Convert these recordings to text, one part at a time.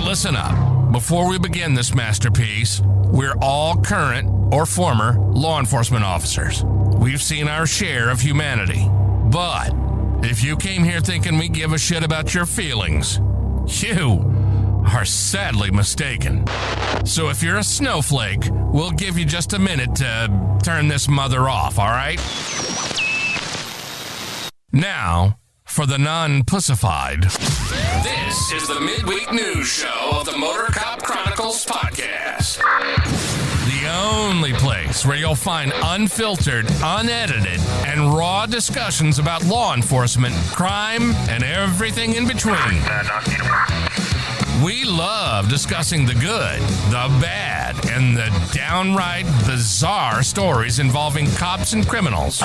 Listen up. Before we begin this masterpiece, we're all current or former law enforcement officers. We've seen our share of humanity. But if you came here thinking we give a shit about your feelings, you are sadly mistaken. So if you're a snowflake, we'll give you just a minute to turn this mother off, all right? Now, for the non-pussified. This is the midweek news show of the Motor Cop Chronicles podcast. The only place where you'll find unfiltered, unedited, and raw discussions about law enforcement, crime, and everything in between. We love discussing the good, the bad, and the downright bizarre stories involving cops and criminals.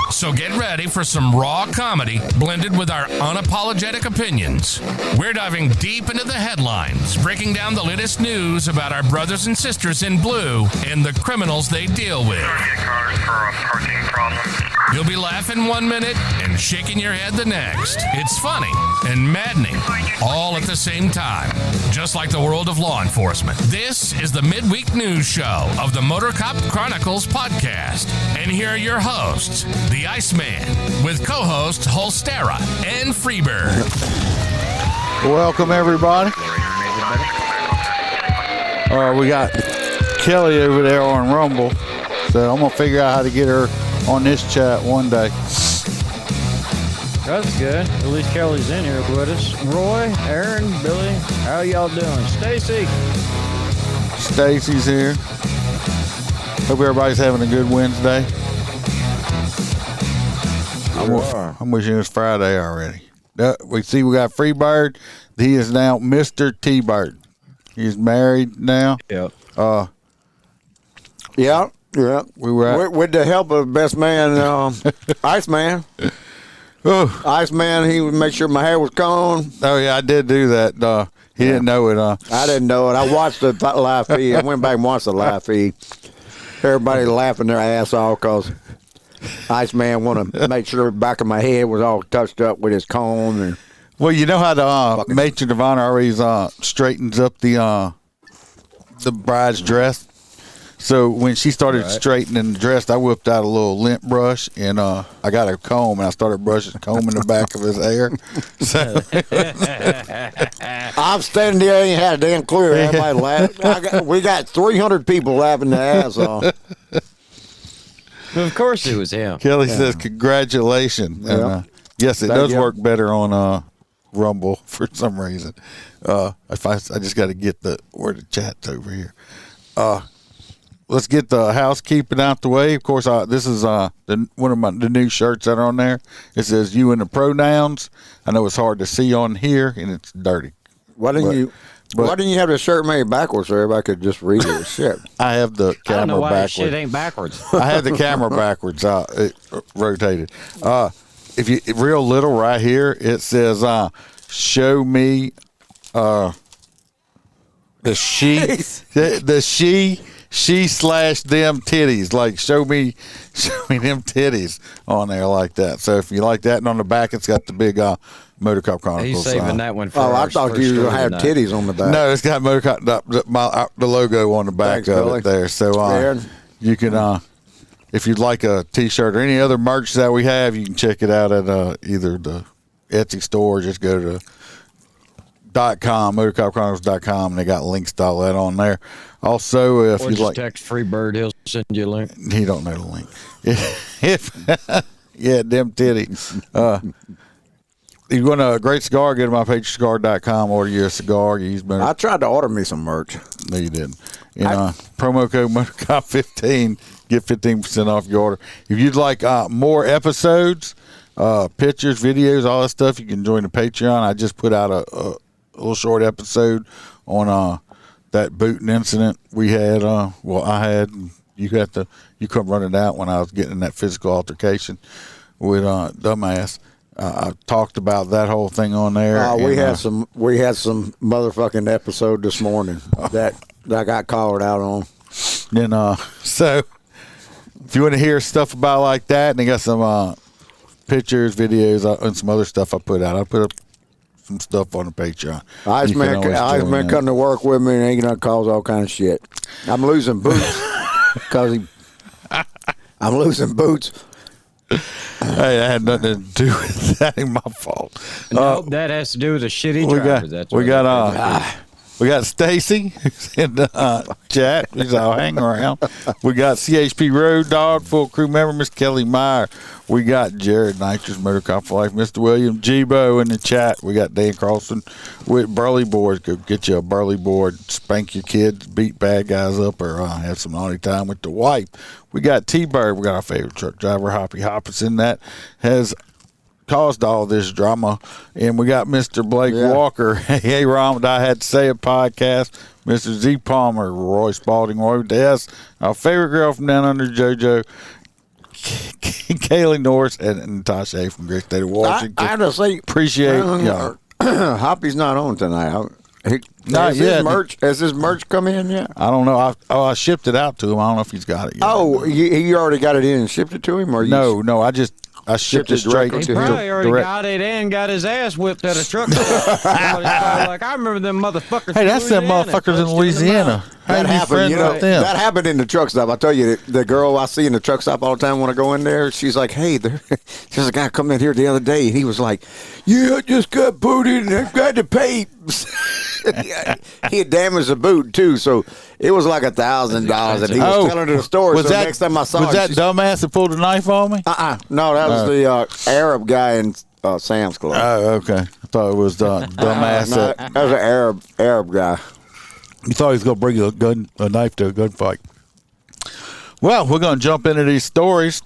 So get ready for some raw comedy blended with our unapologetic opinions. We're diving deep into the headlines, breaking down the latest news about our brothers and sisters in blue and the criminals they deal with. You'll be laughing 1 minute and shaking your head the next. It's funny and maddening, all at the same time, just like the world of law enforcement. This is the midweek news show of the Motor Cop Chronicles podcast. And here are your hosts, the Iceman, with co-hosts Holstera and Freebird. Welcome, everybody. We got Kelly over there on Rumble, so I'm going to figure out how to get her on this chat one day. That's good. At least Kelly's in here with us. Roy, Aaron, Billy, how y'all doing? Stacy's here. Hope everybody's having a good Wednesday. I'm wishing it was Friday already. We got Freebird. He is now Mr. T-Bird. He's married now. Yep. Yeah. We were with the help of best man, Iceman. Oh. Iceman, he would make sure my hair was combed. Oh, yeah, I did do that. He didn't know it. I didn't know it. I watched the live feed. I went back and watched the live feed. Everybody laughing their ass off because Iceman want to make sure the back of my head was all touched up with his comb. And well, you know how the matron of honor always straightens up the bride's dress? So when she started straightening the dress, I whipped out a little lint brush and I got a comb and I started combing the back of his hair. So I'm standing there, ain't had a damn clue. Everybody laughed. We got 300 people laughing their ass off. Of course it was him. Kelly says, congratulations. Yeah. And, yes, it does work better on Rumble for some reason. I just got to get where the chat's over here. Let's get the housekeeping out the way. Of course, this is one of the new shirts that are on there. It says "You and the Pronouns." I know it's hard to see on here, and it's dirty. Why didn't you have the shirt made backwards so everybody could just read it? Shit. I have the camera I don't know why backwards. that shit ain't backwards. I have the camera backwards. It rotated. If you real little right here, it says "Show me the she the she/them titties." Like show me them titties on there like that. So if you like that, and on the back it's got the big Motor Cop Chronicles. He's saving that one for I thought you were going to have titties on the back. No, it's got Motor Cop the logo on the back. Thanks, of Billy. it there. So you can if you'd like a t-shirt or any other merch that we have, you can check it out at either the Etsy store or just go to motorcopchronicles.com, and they got links to all that on there. Also, if or you like, text Freebird, he'll send you a link. He don't know the link. Yeah, them titties. You want a great cigar? Go to mypatriotcigar.com. Order you a cigar. I tried to order me some merch. No, you didn't. And promo code MotorCop15, get 15% off your order. If you'd like more episodes, pictures, videos, all that stuff, you can join the Patreon. I just put out a little short episode on that booting incident we had. I had. You couldn't run it out when I was getting in that physical altercation with dumbass. I talked about that whole thing on there. We had some motherfucking episode this morning that I got called out on. And so if you want to hear stuff about like that, and they got some pictures, videos, and some other stuff I put out. I put up some stuff on the Patreon. Iceman coming to work with me and ain't gonna cause all kind of shit. I'm losing boots because I'm losing boots. Hey, that had nothing to do with that. Ain't my fault. Nope, that has to do with the shitty drivers. We got Stacy in the chat. He's all hanging around. We got CHP Road Dog, full crew member, Miss Kelly Meyer. We got Jared Nitrous, Motor Cop for Life, Mr. William G-Bo in the chat. We got Dan Carlson with Burley Boards. Go get you a Burley board, spank your kids, beat bad guys up, or have some naughty time with the wife. We got T-Bird. We got our favorite truck driver, Hoppy Hopperson, that has caused all this drama. And we got Mr. Blake Walker. Hey, Ron, what I had to say a podcast. Mr. Z Palmer, Roy Spalding, Roy Des, our favorite girl from down under, JoJo, Kaylee Norris, and Natasha A. from Great State of Washington. I had to say, appreciate y'all. Hoppy's not on tonight. Not yet. Has his merch come in yet? I don't know. I shipped it out to him. I don't know if he's got it yet. Oh, you already got it in and shipped it to him? Or No, I shipped it straight to him. He probably already got it and got his ass whipped at a truck stop. Like, I remember them motherfuckers. Hey, that's them motherfuckers in Louisiana. That happened, that happened in the truck stop. I tell you, the girl I see in the truck stop all the time when I go in there, she's like, hey, there's a guy come in here the other day, and he was like, yeah, I just got booted, and I've got to pay. He had damaged the boot, too, so it was like $1,000, and he was telling her the story. So next time I saw was that dumbass that pulled a knife on me? No, that was the Arab guy in Sam's Club. Oh, okay. I thought it was dumbass. That was an Arab guy. You thought he was going to bring a knife to a gunfight. Well, we're going to jump into these stories.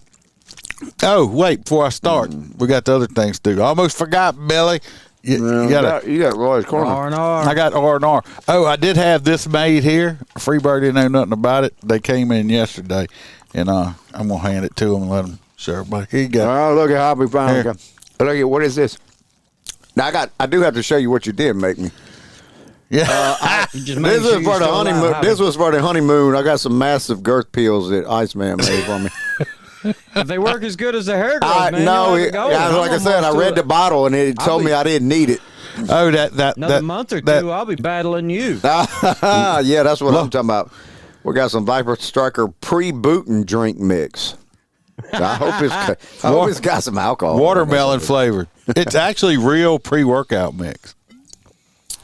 Oh, wait, before I start, we got the other things to do. I almost forgot, Billy. You got Roy's Corner. R&R. I got R&R. Oh, I did have this made here. Freebird didn't know nothing about it. They came in yesterday, and I'm going to hand it to them and let them show everybody. Here you go. Oh, look at Hoppy finally. Look at, what is this? Now, I do have to show you what you did make me. Yeah. This was for the honeymoon. This was for the honeymoon. I got some massive girth pills that Iceman made for me. If they work as good as the hair grows, man, no, like I said, I read the bottle and it told me I didn't need it. Oh, another month or two, I'll be battling you. Yeah, that's what I'm talking about. We got some Viper Striker pre-booting drink mix. So I hope it's got some alcohol. Watermelon flavored. It's actually real pre-workout mix.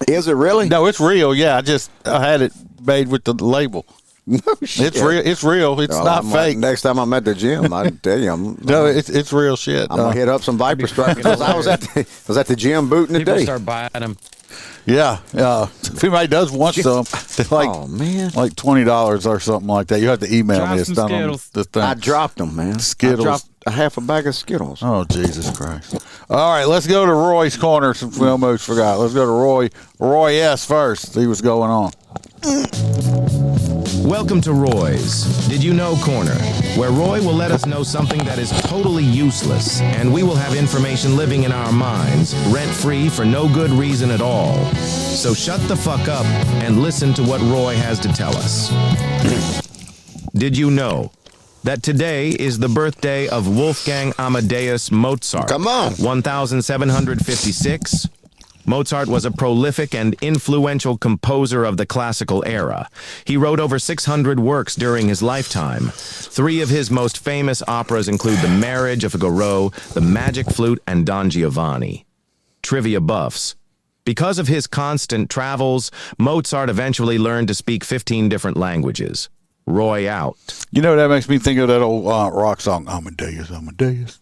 Is it really? No, it's real. Yeah, I had it made with the label. No shit. It's real. It's real. It's not fake. Next time I'm at the gym, I can tell you. No, it's real shit. I'm gonna hit up some Viper Strikers because I was at the gym booting today. People start buying them. Yeah. If anybody does want some, they're like, oh man, like $20 or something like that. You have to email me. It's done on the thing. I dropped them, man. Skittles. I dropped a half a bag of Skittles. Oh, Jesus Christ. All right, let's go to Roy's Corner since we almost forgot. Let's go to Roy S. first, see what's going on. Welcome to Roy's Did You Know Corner, where Roy will let us know something that is totally useless, and we will have information living in our minds, rent-free for no good reason at all. So shut the fuck up and listen to what Roy has to tell us. Did you know that today is the birthday of Wolfgang Amadeus Mozart? Come on. 1756. Mozart was a prolific and influential composer of the classical era. He wrote over 600 works during his lifetime. 3 of his most famous operas include The Marriage of Figaro, The Magic Flute, and Don Giovanni. Trivia buffs. Because of his constant travels, Mozart eventually learned to speak 15 different languages. Roy out. You know, that makes me think of that old rock song, Amadeus, Amadeus.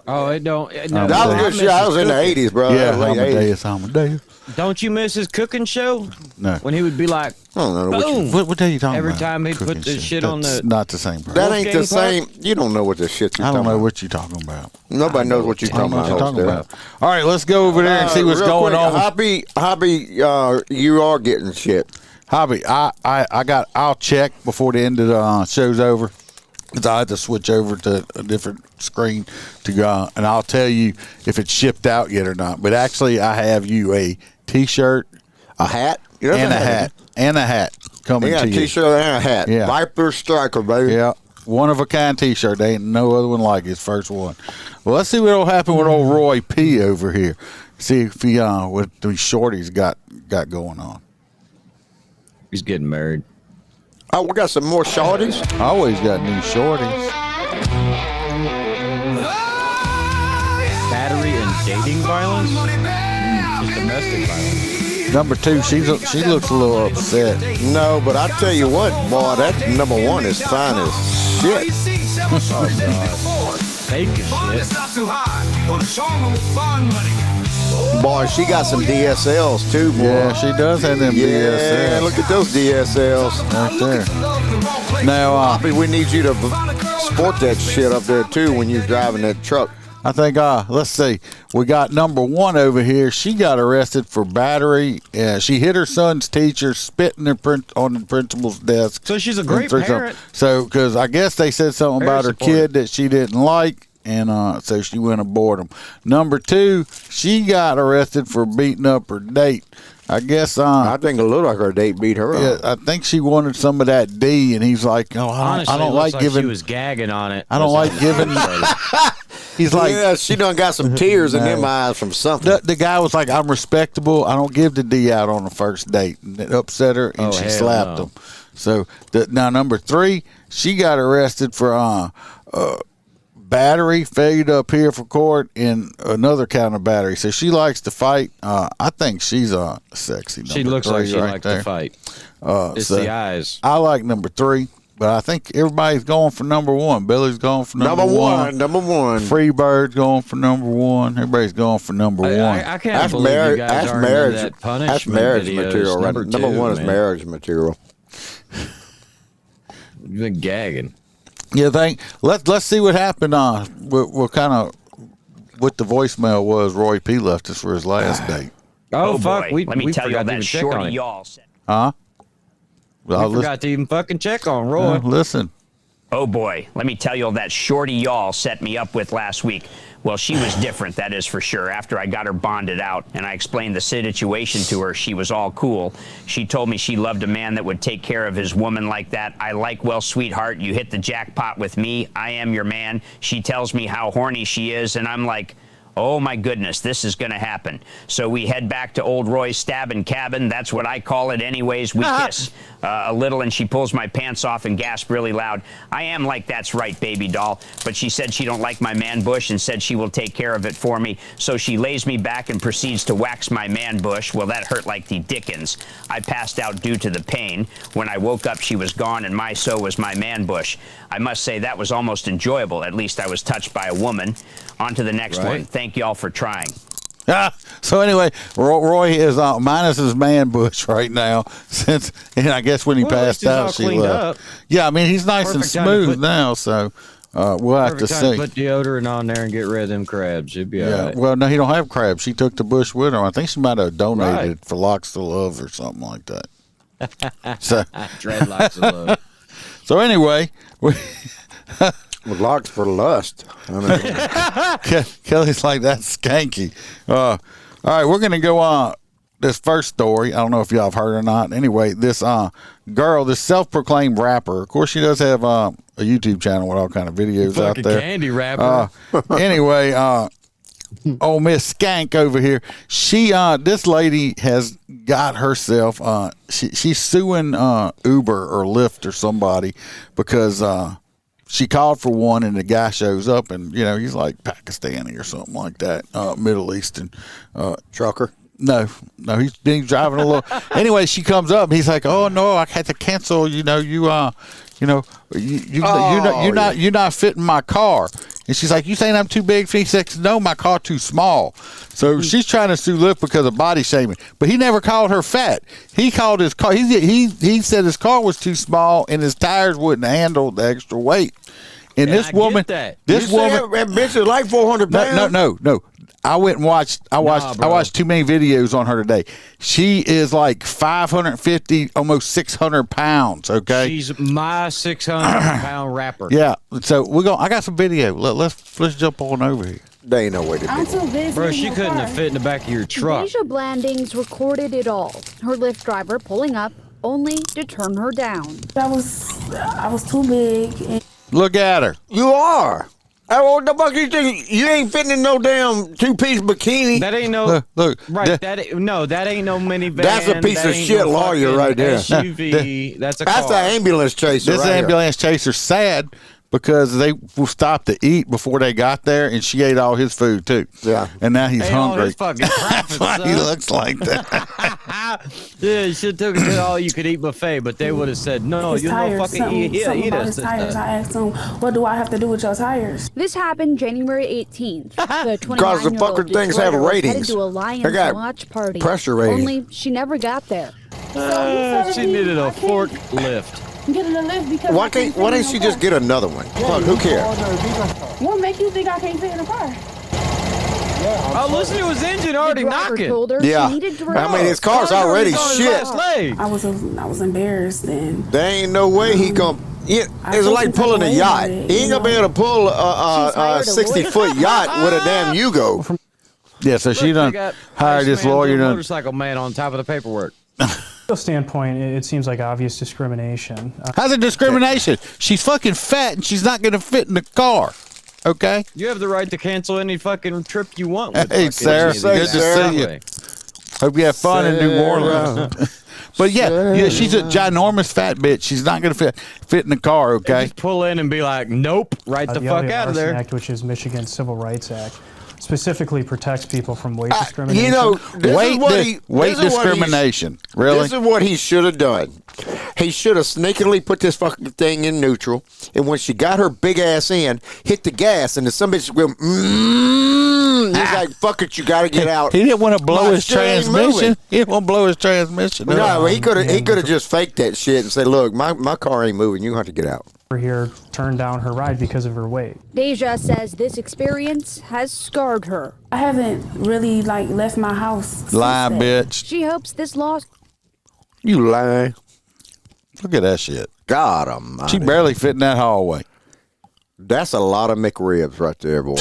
Oh, it don't. No, that was a good show. I was in the 80s, bro. Yeah, Amadeus, Amadeus. Don't you miss his cooking show? No. When he would be like, I don't know boom. What are you talking Every about? time he put this shit on the... Not the same person. That ain't the same. You don't know what this shit you're I talking don't know about. what you're talking about. Nobody knows what you're talking about. All right, let's go over there and see what's going on. Hobby, you are getting shit. Hobby, I'll check before the end of the show's over. Because I had to switch over to a different screen to go, and I'll tell you if it's shipped out yet or not. But actually, I have you a T-shirt, a hat, and a hat coming to you. Yeah, T-shirt and a hat. Yeah. Viper Striker, baby. Yeah, One of a kind T-shirt. There ain't no other one like his first one. Well, let's see what'll happen with old Roy P over here. See if he what these shorties got going on. He's getting married. Oh, we got some more shorties. Always got new shorties. Battery and dating violence? Just domestic violence. Number 2, she looks a little upset. No, but I tell you what, boy, that number 1 is fine as shit. Fake as shit. Boy, she got some DSLs too, boy. Yeah, she does have them Yeah, DSLs. look at those DSLs. Right there. Now, We need you to sport that shit up there too when you're driving that truck. I think, let's see. We got number 1 over here. She got arrested for battery. She hit her son's teacher, spitting on the principal's desk. So she's a great parent. So, because I guess they said something Very about her kid that she didn't like, and so she went aboard him. Number 2, she got arrested for beating up her date. I guess. I think it looked like her date beat her Yeah, up. I think she wanted some of that D, and he's like, "Oh, Honestly, I don't it like looks giving." She was gagging on it. I don't like giving. He's like, Yeah, she done got some tears in them eyes from something. the guy was like, "I'm respectable. I don't give the D out on the first date." And it upset her, and she hell slapped no. him. So now number 3, she got arrested for battery, failed to appear for court, and another count of battery. So she likes to fight. I think she's sexy. She number looks like 3 she right likes there. to fight. It's so the eyes. I like number 3, but I think everybody's going for number 1. Billy's going for number one. Number one. Freebird's going for number 1. Everybody's going for number 1. I can't believe you guys aren't into that punishment That's marriage videos. material. Right? Number 1 is man. marriage material. You've been gagging. Yeah, let's see what happened. What kind of what the voicemail was Roy P left us for his last date. Oh, fuck! Boy, let me tell you forgot to that even check on shorty it. y'all said. Huh? Well, We forgot to even fucking check on Roy. listen. Oh boy, let me tell you that shorty y'all set me up with last week. Well, she was different, that is for sure. After I got her bonded out and I explained the situation to her, she was all cool. She told me she loved a man that would take care of his woman like that. I like, well, sweetheart, you hit the jackpot with me. I am your man. She tells me how horny she is, and I'm like, oh my goodness, this is going to happen. So we head back to old Roy's stabbing cabin. That's what I call it anyways. We kiss a little, and she pulls my pants off and gasps really loud. I am like, that's right, baby doll. But she said she don't like my man bush and said she will take care of it for me. So she lays me back and proceeds to wax my man bush. Well, that hurt like the dickens. I passed out due to the pain. When I woke up, she was gone, and so was my man bush. I must say that was almost enjoyable. At least I was touched by a woman. On to the next one. Thank you all for trying. So anyway, Roy is minus his man bush right now. And I guess when he passed out, she left. Yeah, I mean he's nice and smooth now. So we'll have to see. Put deodorant on there and get rid of them crabs. It'd be all right. Well, no, he don't have crabs. She took the bush with her. I think she might have donated for Locks to Love or something like that. So Dreadlocks of love. So anyway, With locks for lust. I mean, Kelly's like, that's skanky. All right, we're going to go on this first story. I don't know if y'all have heard or not. Anyway, this girl, this self-proclaimed rapper, of course, she does have a YouTube channel with all kind of videos out there. Candy rapper. Anyway, oh, Miss Skank over here. She, this lady has got herself, she's suing Uber or Lyft or somebody because she called for one, and the guy shows up, and he's like Pakistani or something like that, Middle Eastern trucker. No, he's driving a little. Anyway, she comes up, and he's like, "Oh no, I had to cancel. You're not fitting my car." And she's like, "You saying I'm too big for you?" He says, "No, my car too small." So she's trying to sue Lyft because of body shaming, but he never called her fat. He called his car. He said his car was too small and his tires wouldn't handle the extra weight. And this woman, that bitch is like 400 pounds. No. I went and watched. I watched too many videos on her today. She is like 550, almost 600 pounds. Okay, she's my 600-pound rapper. Yeah. So I got some video. Let's jump on over here. There ain't no way to do it. Bro, she couldn't have fit in the back of your truck. Deja Blandings recorded it all. Her Lyft driver pulling up only to turn her down. I was too big. Look at her. You are. Oh, what the fuck you think? You ain't fitting in no damn two-piece bikini. That ain't no Look. right. That ain't no minivan. That's a piece that of ain't shit no lawyer fucking right there. SUV. That's a car. That's an ambulance chaser. This right here. ambulance chaser's sad because they stopped to eat before they got there, and she ate all his food too. Yeah. And now he's Ate all hungry. his fucking That's why he looks like that. Yeah, you should have took it to all you could eat buffet, but they would have said no. His You tires, don't fucking something eat about us. his tires. I asked him, "What do I have to do with your tires?" This happened January 18th. The Because the 29-year-old fucking things have Detroiter was headed ratings. to a They Lions got watch party. pressure ratings. Only she never got there. She needed a forklift. Get in the lift because Why didn't she just get another one? Fuck, who cares? What make you think I can't fit in the car? Oh, listen to his engine already The driver knocking. told her Yeah. she needed to I mean, his car's already on his shit. last leg. I was embarrassed and There ain't no way he gonna. Yeah, it's feel like some type pulling a of way yacht. about it, He ain't gonna be able to pull She's a hired a 60-foot yacht with a damn Yugo. Yeah, so she done hired this lawyer. Motorcycle man on top of the paperwork. Standpoint, it seems like obvious discrimination. How's it discrimination? She's fucking fat and she's not going to fit in the car. Okay? You have the right to cancel any fucking trip you want. With Hey, fucking Sarah. any of these. Good to see you. Hope you have fun in New Orleans. But yeah, she's a ginormous fat bitch. She's not going to fit in the car, okay? Just pull in and be like, nope, right the fuck Audio out of Arson there. Act, which is Michigan's Civil Rights Act, specifically protects people from weight discrimination. You know, Weight discrimination. Really? This is what he should have done. He should have sneakily put this fucking thing in neutral, and when she got her big ass in, hit the gas, and then some bitch go, he's like, fuck it, you got to get out. He didn't want to blow My his shit ain't transmission. moving. He didn't want to blow his transmission. No, he could have just faked that shit and said, look, my car ain't moving. You have to get out. Here turned down her ride because of her weight. Deja says this experience has scarred her. I haven't really left my house. since Lie, that. bitch. She hopes this loss You lying. Look at that shit. God almighty. She barely fit in that hallway. That's a lot of McRibs right there, boy.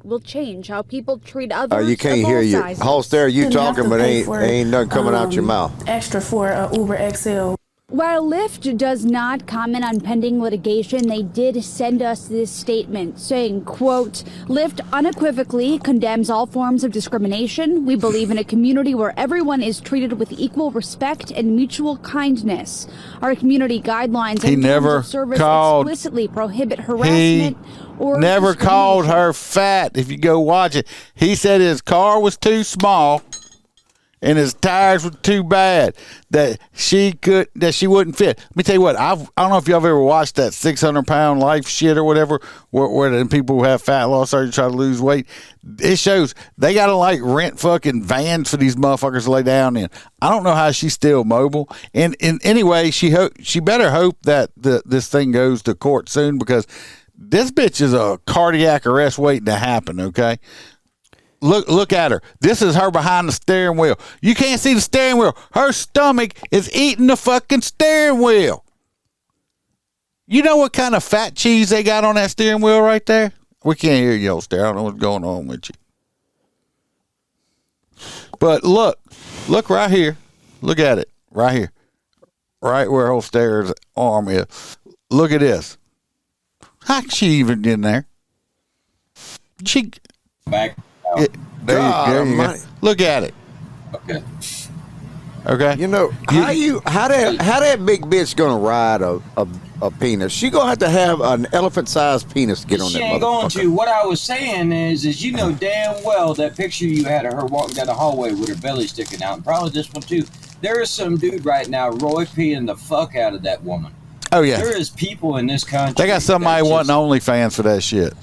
will change how people treat others. You can't of hear all you. sizes. Holster, you Didn't have talking, to but pay for ain't nothing coming out your mouth. Extra for Uber XL. While Lyft does not comment on pending litigation, they did send us this statement saying, quote, Lyft unequivocally condemns all forms of discrimination. We believe in a community where everyone is treated with equal respect and mutual kindness. Our community guidelines and terms of service explicitly prohibit harassment or never called discrimination. her fat. If you go watch it, he said his car was too small and his tires were too bad that she wouldn't fit. Let me tell you what, I don't know if y'all have ever watched that 600-pound life shit or whatever, where the people who have fat loss surgery try to lose weight. It shows they gotta rent fucking vans for these motherfuckers to lay down in. I don't know how she's still mobile. And anyway, she better hope that this thing goes to court soon, because this bitch is a cardiac arrest waiting to happen. Okay. Look at her. This is her behind the steering wheel. You can't see the steering wheel. Her stomach is eating the fucking steering wheel. You know what kind of fat cheese they got on that steering wheel right there? We can't hear you, old stare. I don't know what's going on with you. But look right here. Look at it right here. Right where old stare's arm is. Look at this. How can she even get in there? She back. There you go. Look at it. Okay. Okay. You know how that big bitch gonna ride a penis? She gonna have to have an elephant-sized penis to get on that She ain't going to. What I was saying is you know damn well that picture you had of her walking down the hallway with her belly sticking out, and probably this one too. There is some dude right now, Roy, peeing the fuck out of that woman. Oh yeah. There is people in this country. They got somebody wanting OnlyFans for that shit.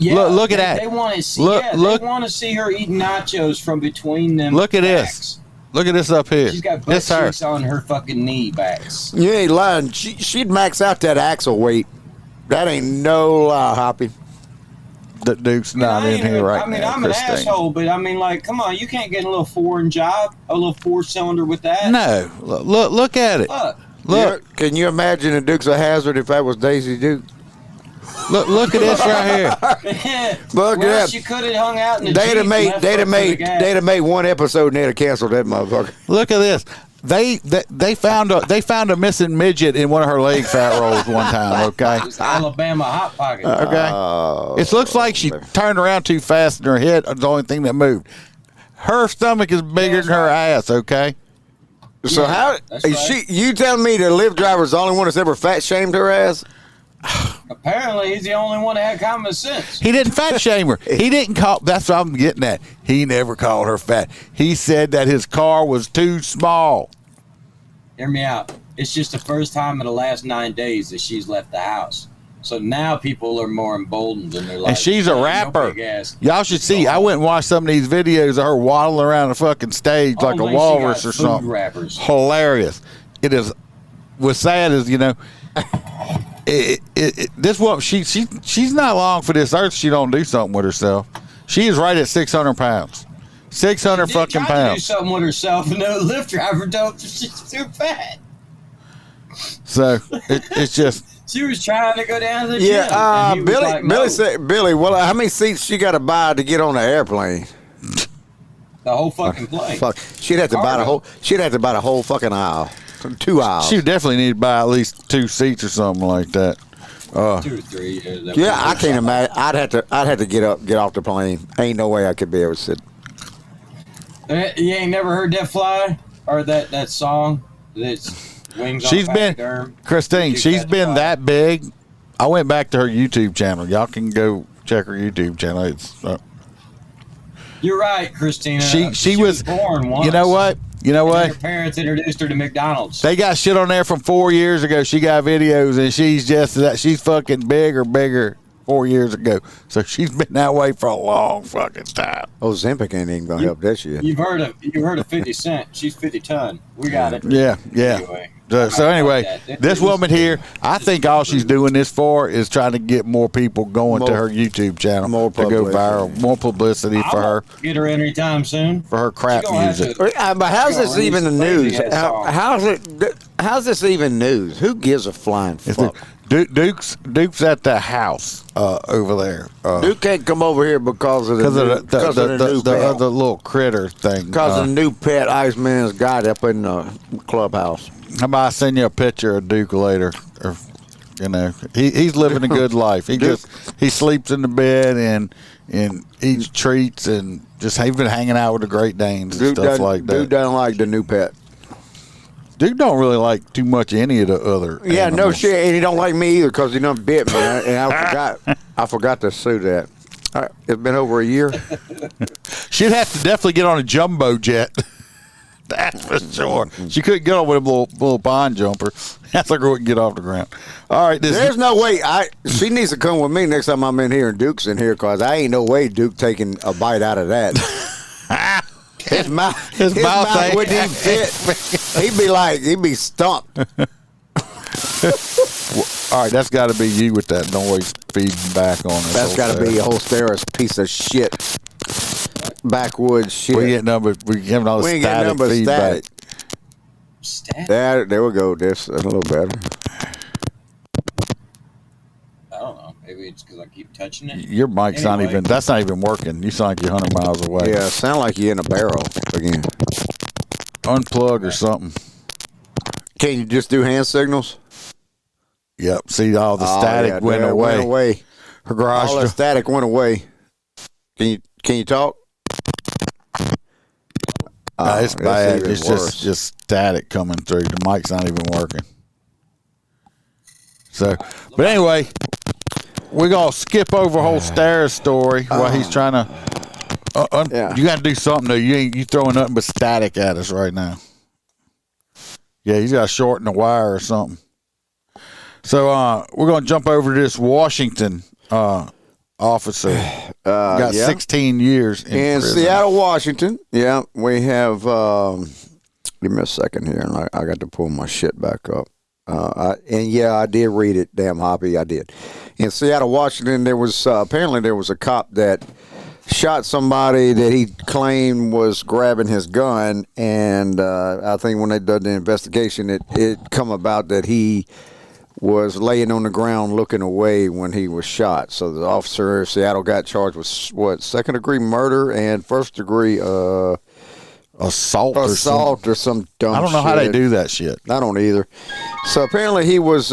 Yeah, look at that. They want to see. Look. They want to see her eating nachos from between them. Look at backs. this. Look at this up here. She's got butt This her. cheeks on her fucking knee backs. You ain't lying. She'd max out that axle weight. That ain't no lie, Hoppy. The Duke's not in here right now. I mean, I'm an asshole, but I mean, come on, you can't get a little foreign job, a little four-cylinder with that. No. Look at it. Fuck. Look. Can you imagine the Duke's a hazard if that was Daisy Duke? Look at this right here. Look at that. She could have hung out in the They'd have made one episode and they'd have canceled that motherfucker. Look at this. they found a missing midget in one of her leg fat rolls one time. Okay, It's Alabama Hot Pocket. Okay, it looks like she turned around too fast and her head was the only thing that moved. Her stomach is bigger than her ass. Okay. So how is she? You telling me the Lyft driver's the only one that's ever fat shamed her ass? Apparently, he's the only one that had common sense. He didn't fat shame her. He didn't call. That's what I'm getting at. He never called her fat. He said that his car was too small. Hear me out. It's just the first time in the last 9 days that she's left the house. So now people are more emboldened and they're like, And she's a "Man, rapper. your big ass." Y'all should see. I went and watched some of these videos of her waddling around the fucking stage like a Only she walrus got or food something. rappers. Hilarious. It is. What's sad is, you know, this woman, she's not long for this earth. She don't do something with herself. She is right at 600 pounds. 600 She fucking tried to do pounds. something with herself, and no Lyft driver told her she's too fat. So it's just. She was trying to go down to the Yeah, gym. and he was Billy. like, Billy "No." said, "Billy, well, how many seats she got to buy to get on the airplane?" The whole fucking plane. Fuck, she'd have to buy the whole. She'd have to buy the whole fucking aisle, 2 aisles. She would definitely need to buy at least 2 seats or something like that. 2 or 3. Yeah, I can't imagine. I'd have to get off the plane. Ain't no way I could be able to sit. You ain't never heard that fly or that song? That's Wings She's on been, Pachyderm? Christine, Too she's Fat to been Fly. that big. I went back to her YouTube channel. Y'all can go check her YouTube channel. It's You're right, Christina. she was born once. You know what? You know And what? her parents introduced her to McDonald's. They got shit on there from 4 years ago. She got videos, and she's just that. She's fucking bigger 4 years ago. So she's been that way for a long fucking time. Oh, Zempic ain't even gonna help that shit. You've heard of 50 Cent. She's 50 ton. We got it. Yeah. Anyway. So anyway, That- this woman here, I think all she's doing this for is trying to get more people going to More- her YouTube channel more to go publicity. viral, more publicity for her, Get her anytime soon. for her crap She gonna have music. to- But how's this Release even the a news? crazy-ass song. How's it? How's this even news? Who gives a flying fuck? Duke's at the house over there. Duke can't come over here because of the Because new, of because of the new the pet. other little critter thing. Because of the new pet Iceman's got up in the clubhouse. How about I send you a picture of Duke later? Or, you know, he's living a good life. He sleeps in the bed and eats treats and just he's been hanging out with the Great Danes and stuff like that. Duke doesn't like the new pet. Duke don't really like too much any of the other. Yeah, no animals. shit, and he don't like me either because he done bit me, and I forgot to sue that. It's been over a year. She'd have to definitely get on a jumbo jet. That's for sure. She couldn't get on with a little pond jumper. That's like her wouldn't get off the ground. All right, There's no way. She needs to come with me next time I'm in here and Duke's in here because I ain't no way Duke taking a bite out of that. His mouth ain't- wouldn't even fit. He'd be stumped. All right, that's got to be you with that noise feeding back on us. That's got to be a whole Holsteros piece of shit. Backwoods shit. We getting all the We ain't getting static nothing but feedback. static. There we go. This a little better. I don't know. Maybe it's because I keep touching it. Your mic's not Anyway. even. That's not even working. You sound like you're 100 miles away. Yeah, sound like you're in a barrel again. Unplug or something. Can you just do hand signals? Yep. See, all the Oh, static yeah, went that away. Went away. Her garage All the door. static went away. Can you talk? It's that's bad. even It's worse. just static coming through. The mic's not even working. So, but anyway, we're gonna skip over whole Stairs story while he's trying to. Yeah. You got to do something though. You throwing nothing but static at us right now. Yeah, he's got to shorten the wire or something. So we're gonna jump over to this Washington officer. Got yeah. 16 years in prison. Seattle, Washington. Yeah, we have. Give me a second here, and I got to pull my shit back up. I did read it. Damn, Hoppy, I did. In Seattle, Washington, there was apparently there was a cop that shot somebody that he claimed was grabbing his gun, and I think when they did the investigation, it come about that he was laying on the ground looking away when he was shot. So the officer in Seattle got charged with second-degree murder and first-degree assault or some dumb shit. I don't know how they do that shit. I don't either. So apparently he was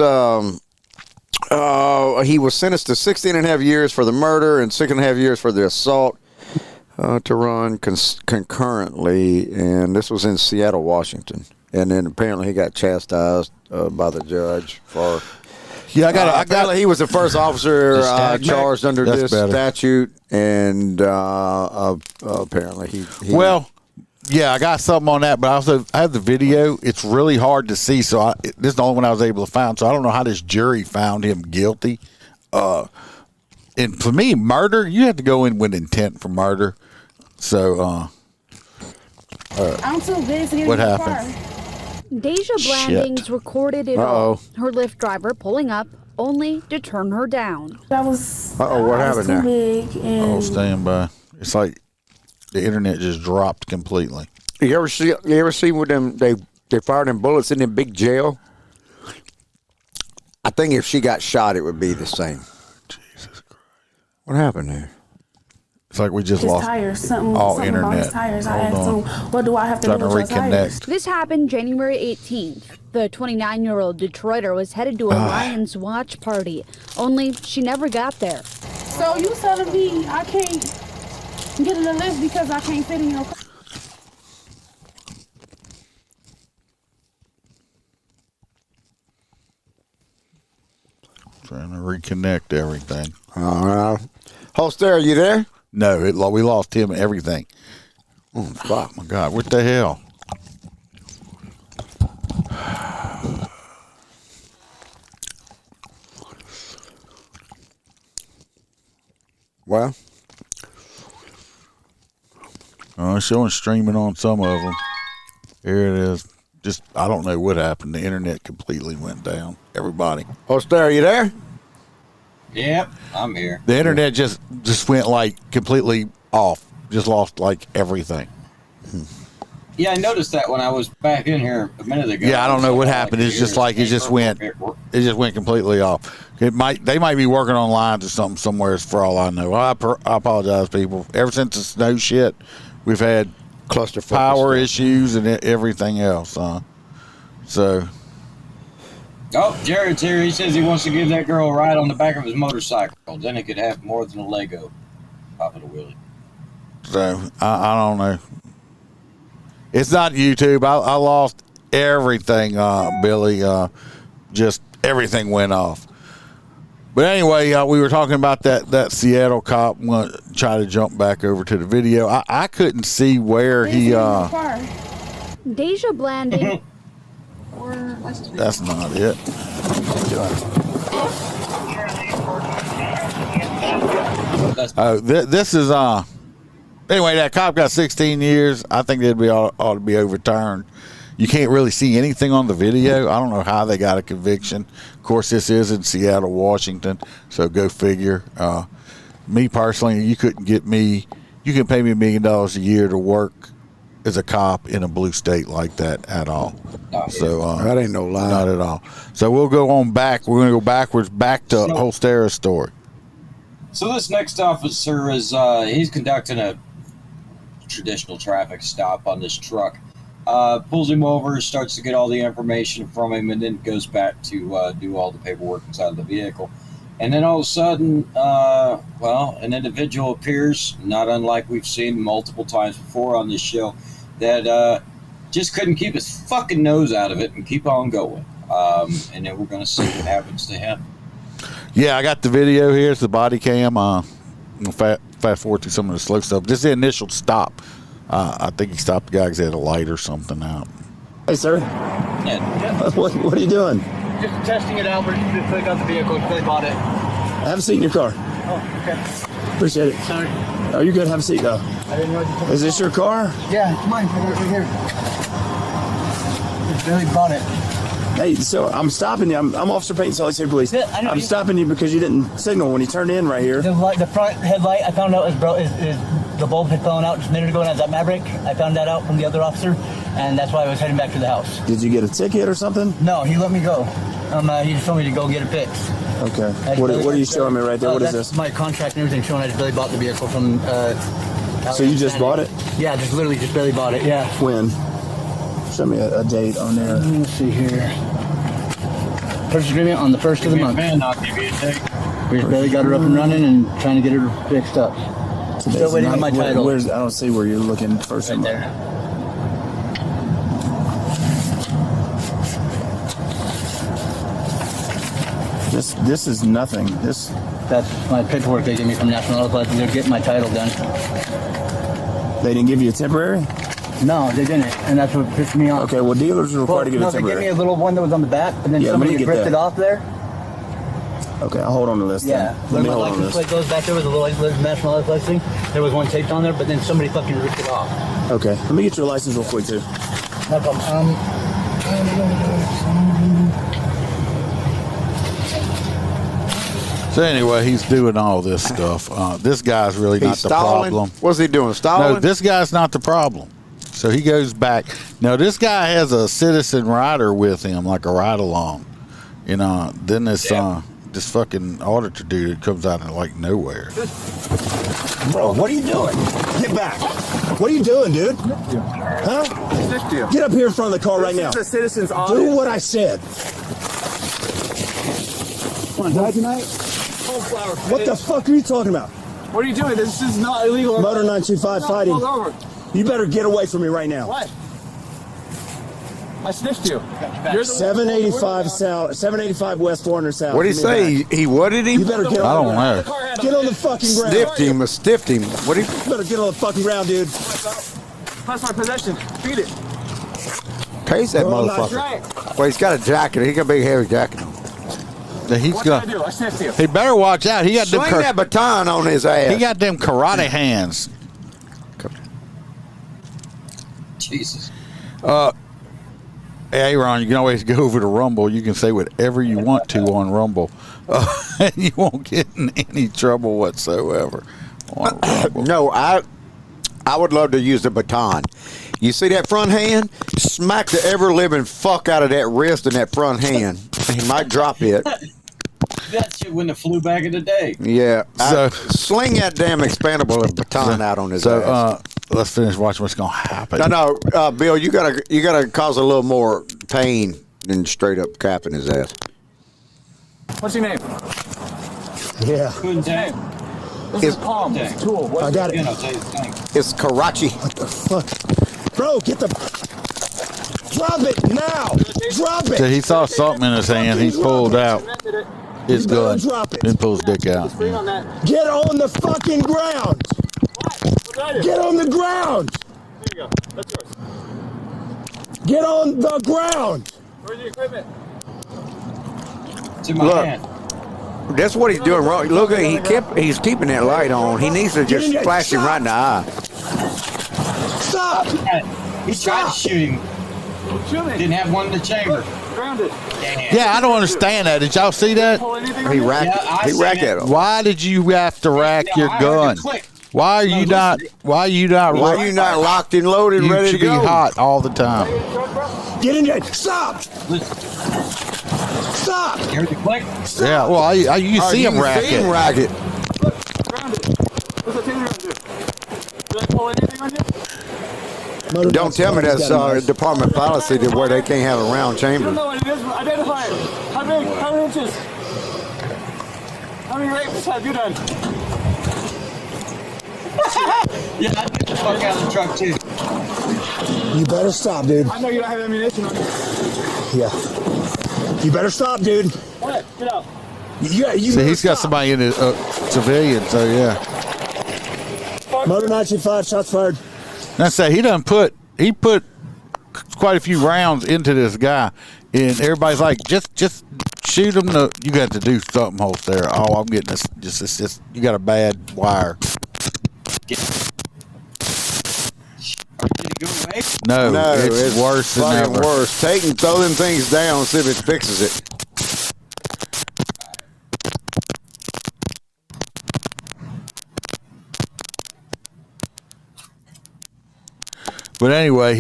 sentenced to 16 and a half years for the murder and 6.5 years for the assault to run concurrently. And this was in Seattle, Washington. And then apparently he got chastised by the judge for... Yeah, apparently he was the first officer charged under this statute. And apparently he... Well... Yeah, I got something on that, but I have the video. It's really hard to see, so this is the only one I was able to find. So I don't know how this jury found him guilty. And for me, murder, you have to go in with intent for murder. So, I'm too busy. What happened? Deja Blandings recorded it all. Her Lyft driver pulling up, only to turn her down. That was. What happened there? Big and Stand by. It's like the internet just dropped completely. You ever see with them? They fired them bullets in the big jail. I think if she got shot, it would be the same. Jesus Christ! What happened there? It's like we just his lost tires. Something about internet. his tires. I asked him, "What do I have to do with your tires?" This happened January 18th. The 29-year-old Detroiter was headed to a Lions watch party. Only she never got there. So you telling me I can't get in the lift because I can't fit in your car? Trying to reconnect everything. Holster, are you there? No, we lost him and everything. Oh my God! What the hell? Well, it's showing streaming on some of them. Here it is. Just I don't know what happened. The internet completely went down. Everybody. Holster, are you there? Yep, I'm here. The internet just went like completely off. Just lost like everything. Yeah, I noticed that when I was back in here a minute ago. Yeah, I don't know what happened. It's just like it just went completely off. They might be working on lines or something somewhere for all I know. I apologize, people. Ever since the snow shit, we've had cluster power issues and everything else. So. Oh, Jared's here. He says he wants to give that girl a ride on the back of his motorcycle. Then he could have more than a Lego. Papa the Willie. So, I don't know. It's not YouTube. I lost everything, Billy. Just everything went off. But anyway, we were talking about that Seattle cop. I'm going to try to jump back over to the video. I couldn't see where he... Deja Blanding... That's not it. This is anyway, that cop got 16 years. I think that ought to be overturned. You can't really see anything on the video. I don't know how they got a conviction. Of course, this is in Seattle, Washington, so go figure. Me personally, you couldn't get me. You can pay me $1 million a year to work as a cop in a blue state like that at all. So that ain't no lie. Not at all. So we'll go on back. We're going to go backwards back to Holstera's story. So this next officer is he's conducting a traditional traffic stop on this truck. Pulls him over, starts to get all the information from him, and then goes back to do all the paperwork inside of the vehicle. And then all of a sudden, an individual appears, not unlike we've seen multiple times before on this show, that just couldn't keep his fucking nose out of it and keep on going. And then we're going to see what happens to him. Yeah, I got the video here. It's the body cam. Fast forward to some of the slow stuff. This is the initial stop. I think he stopped the guy because he had a light or something out. Hey, sir. Yeah. What are you doing? Just testing it out. We're just putting out the vehicle. They bought it. I have a seat in your car. Oh, okay. Appreciate it. Sorry. Oh, you're good. Have a seat, though. I didn't know you took Is this your car? Yeah, it's mine. Right here. Billy bought it. Hey, so I'm stopping you. I'm Officer Payton, Salt Lake City Police. Yeah, I know. I'm stopping you because you didn't signal when you turned in right here. The front headlight, I found out the bulb had fallen out just a minute ago, and as that Maverick, I found that out from the other officer, and that's why I was heading back to the house. Did you get a ticket or something? No, he let me go. He just told me to go get it fixed. Okay. What are you showing me right there? What is That's this? my contract and everything showing I just really bought the vehicle from So you just bought it? Yeah, just literally just barely bought it. Yeah. When? Show me a date on there. Let's see here. Purchase agreement on the 1st of the month. I'll give you a date. We just barely got her up and running and trying to get her fixed up. Still waiting on my title. I don't see where you're looking first. Right there. This is nothing. That's my paperwork they gave me from National Auto Club. They're getting my title done. They didn't give you a temporary? No, they didn't, and that's what pissed me off. Okay, well, dealers are required to give a temporary. No, they gave me a little one that was on the back, but then somebody ripped it off there. Okay, I'll hold on to this. Yeah, Let me my hold on to license this. plate goes back there with a little National Auto Club thing. There was one taped on there, but then somebody fucking ripped it off. Okay, let me get your license real quick too. No problem. So anyway, he's doing all this stuff. This guy's really not the stalling? problem. What's he doing? Stalling? No, this guy's not the problem. So he goes back. Now, this guy has a citizen rider with him, like a ride-along. You know, then this fucking auditor dude comes out of, like, nowhere. Bro, what are you doing? Get back. What are you doing, dude? Huh? Get up here in front of the car right now. This is a citizen's audit. Do what I said. Want to die tonight? What the fuck are you talking about? What are you doing? This is not illegal. Motor 925 fighting. Pulled over. You better get away from me right now. What? I sniffed you. 785 South, 785 West 400 South. What did he say? He what did he? You better get I on don't know. Get on the fucking ground. Stiffed him. What did he? You better get on the fucking ground, dude. That's my possession. Beat it. Case that Bro, motherfucker. Well, he's got a jacket. He got a big hairy jacket on. He's What gonna. did I do? I sniffed you. He better watch out. He got them. Swing that baton on his ass. He got them karate hands. Jesus. Hey, Ron, you can always go over to Rumble. You can say whatever you want to on Rumble, and you won't get in any trouble whatsoever. On Rumble. No, I would love to use the baton. You see that front hand? Smack the ever living fuck out of that wrist and that front hand. He might drop it. That shit wouldn't have flew back in the day. Yeah. So- Sling that damn expandable baton out on his ass. Let's finish watching what's gonna happen. No, Bill, you gotta cause a little more pain than straight up capping his ass. What's your name? Yeah. Good name. This is Palm. This is Tool. I got it. I'll tell you the thing. It's Karachi. What the fuck? Bro, get the... Drop it now! Drop it! So he saw something in his hand. He pulled out his You better gun drop it. and pulled his dick out. Bring on that. Get on the fucking ground! Get on the ground! There you go. That's yours. Get on the ground! Where's the equipment? It's in my Look. hand. That's what he's doing wrong. Look, he's keeping that light on. He needs to just flash him right in the eye. Stop! He tried to shoot him. Shoot me. Didn't have one in the chamber. Grounded. Damn. Yeah, I don't understand that. Did y'all see that? Pull anything on He you? racked Yeah, I he seen racked it. at him. Why did you have to rack your I heard gun? it click. Why are you not? Why are you not? Why are you not locked and loaded, You ready to should be go? hot all the time. Get in there! Stop! Stop! You heard the click? Yeah, well, you see him rack See him it. rack it. Grounded. What's the thing you're gonna do? Did I pull anything on you? Don't tell me that's department policy to where they can't have a round You don't chamber. know what it is. Identify it. How big? How many inches? How many rapes have you done? Yeah, I'd get the fuck out of the truck too. You better stop, dude. I know you don't have ammunition on you. Yeah. You better stop, dude. What? Get out. Yeah, you See, better he's got stop. somebody in the civilian, so yeah. Motor 925, shots fired. Let's say he put quite a few rounds into this guy, and everybody's like, just shoot him. You got to do something, Holster. Oh, I'm getting this. Just you got a bad wire. Did it go away? No, No, it's worse than fucking ever. worse. Take and throw them things down, see if it fixes it. But anyway,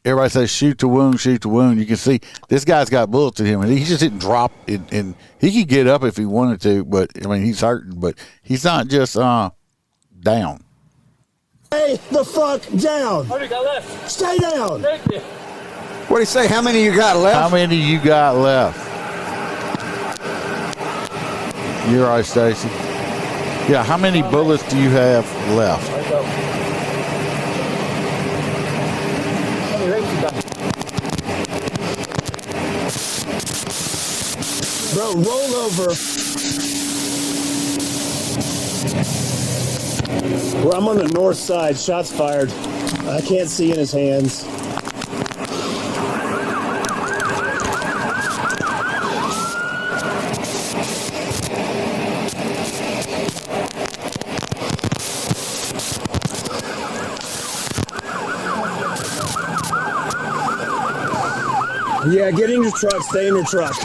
everybody says shoot the wound, shoot the wound. You can see this guy's got bullets in him, and he just didn't drop it. And he could get up if he wanted to, but I mean he's hurting, but he's not just down. Stay the fuck down. How many got left? Stay down. Thank you. What do you say? How many you got left? How many you got left? You're right, Stacy. Yeah, how many bullets do you have left? Bro, roll over. Well, I'm on the north side. Shots fired. I can't see in his hands. Yeah, get in your truck. Stay in your truck.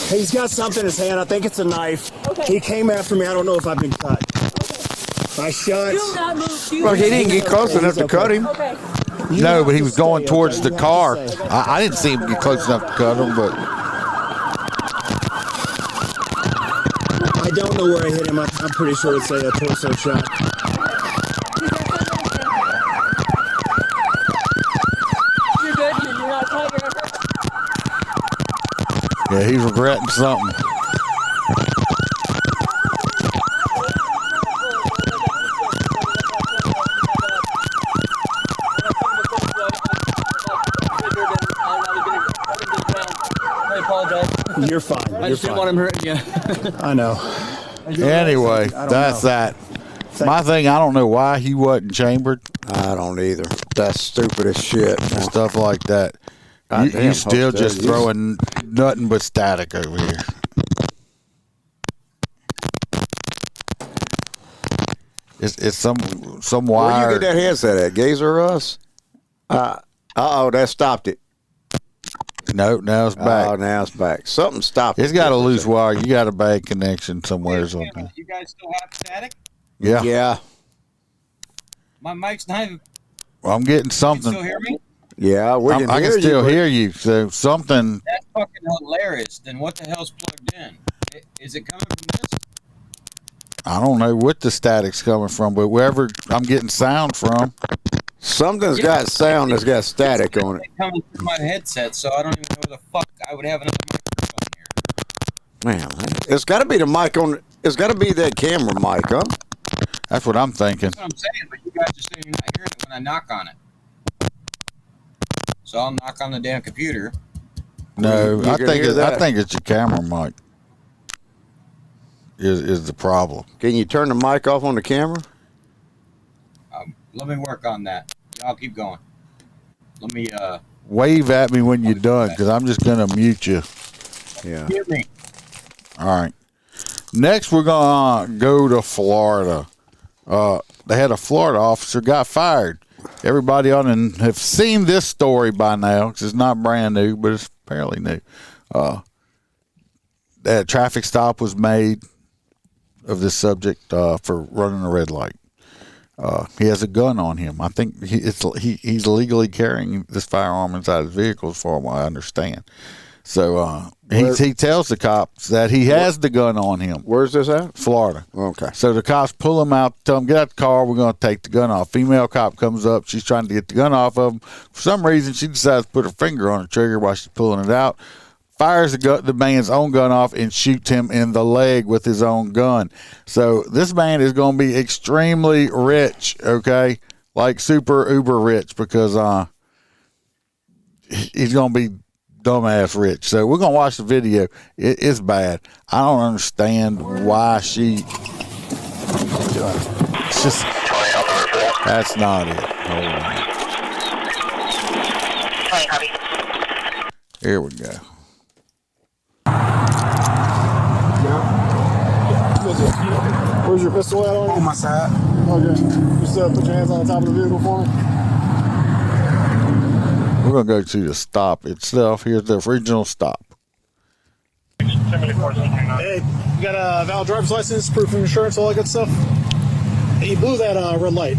He's got something in his hand. I think it's a knife. Okay. He came after me. I don't know if I've been cut. I shot. Do not move. Well, he didn't get close enough to cut him. Okay. No, but he was going towards the car. I didn't see him get close enough to cut him, but I don't know where I hit him. I'm pretty sure it's a torso shot. You're good. You're not tired. yeah, he's regretting something. I apologize. You're fine. I just didn't want him hurting you. I know. Anyway, that's that. My thing, I don't know why he wasn't chambered. I don't either. That's stupid as shit. And stuff like that. You still just throwing nothing but static over here. It's some wire. Where you get that headset at? Gazer Us? Uh-oh, that stopped it. No, now it's back. Oh, now it's back. Something stopped it. It's got a loose wire. You got a bad connection somewhere or something. You guys still have static? Yeah. Yeah. My mic's not even. Well, I'm getting You something. still hear me? Yeah, we can I hear can still you. hear you. So something. That's fucking hilarious. Then what the hell's plugged in? Is it coming from this? I don't know what the static's coming from, but wherever I'm getting sound from. Something's got sound that's got static on it. It's coming through my headset, so I don't even know where the fuck I would have another microphone here. Man, it's got to be the mic on. It's got to be that camera mic, huh? That's what I'm thinking. That's what I'm saying, but you guys are saying you're not hearing it when I knock on it. So I'll knock on the damn computer. No, You I can think hear that. it's your camera mic. Is the problem? Can you turn the mic off on the camera? Let me work on that. I'll keep going. Let me Wave at me when you're done, because I'm just gonna mute you. Yeah. hear me. All right. Next, we're gonna go to Florida. They had a Florida officer got fired. Everybody ought to have seen this story by now, because it's not brand new, but it's fairly new. That traffic stop was made of this subject for running a red light. He has a gun on him. I think he's illegally carrying this firearm inside his vehicle, as far as I understand. So he tells the cops that he has the gun on him. Where's this at? Florida. Okay. So the cops pull him out, tell him, get out the car, we're going to take the gun off. Female cop comes up, she's trying to get the gun off of him. For some reason, she decides to put her finger on the trigger while she's pulling it out, fires the man's own gun off, and shoots him in the leg with his own gun. So this man is going to be extremely rich, okay? Like super uber rich, because he's going to be dumbass rich. So we're going to watch the video. It's bad. I don't understand why she... It's just... That's not it. Hold on. Here we go. Where's your pistol at on my side. Okay. Just put your hands on the top of the vehicle for me. We're going to go to the stop itself. Here's the original stop. Hey, you got a valid driver's license, proof of insurance, all that good stuff? Hey, you blew that red light.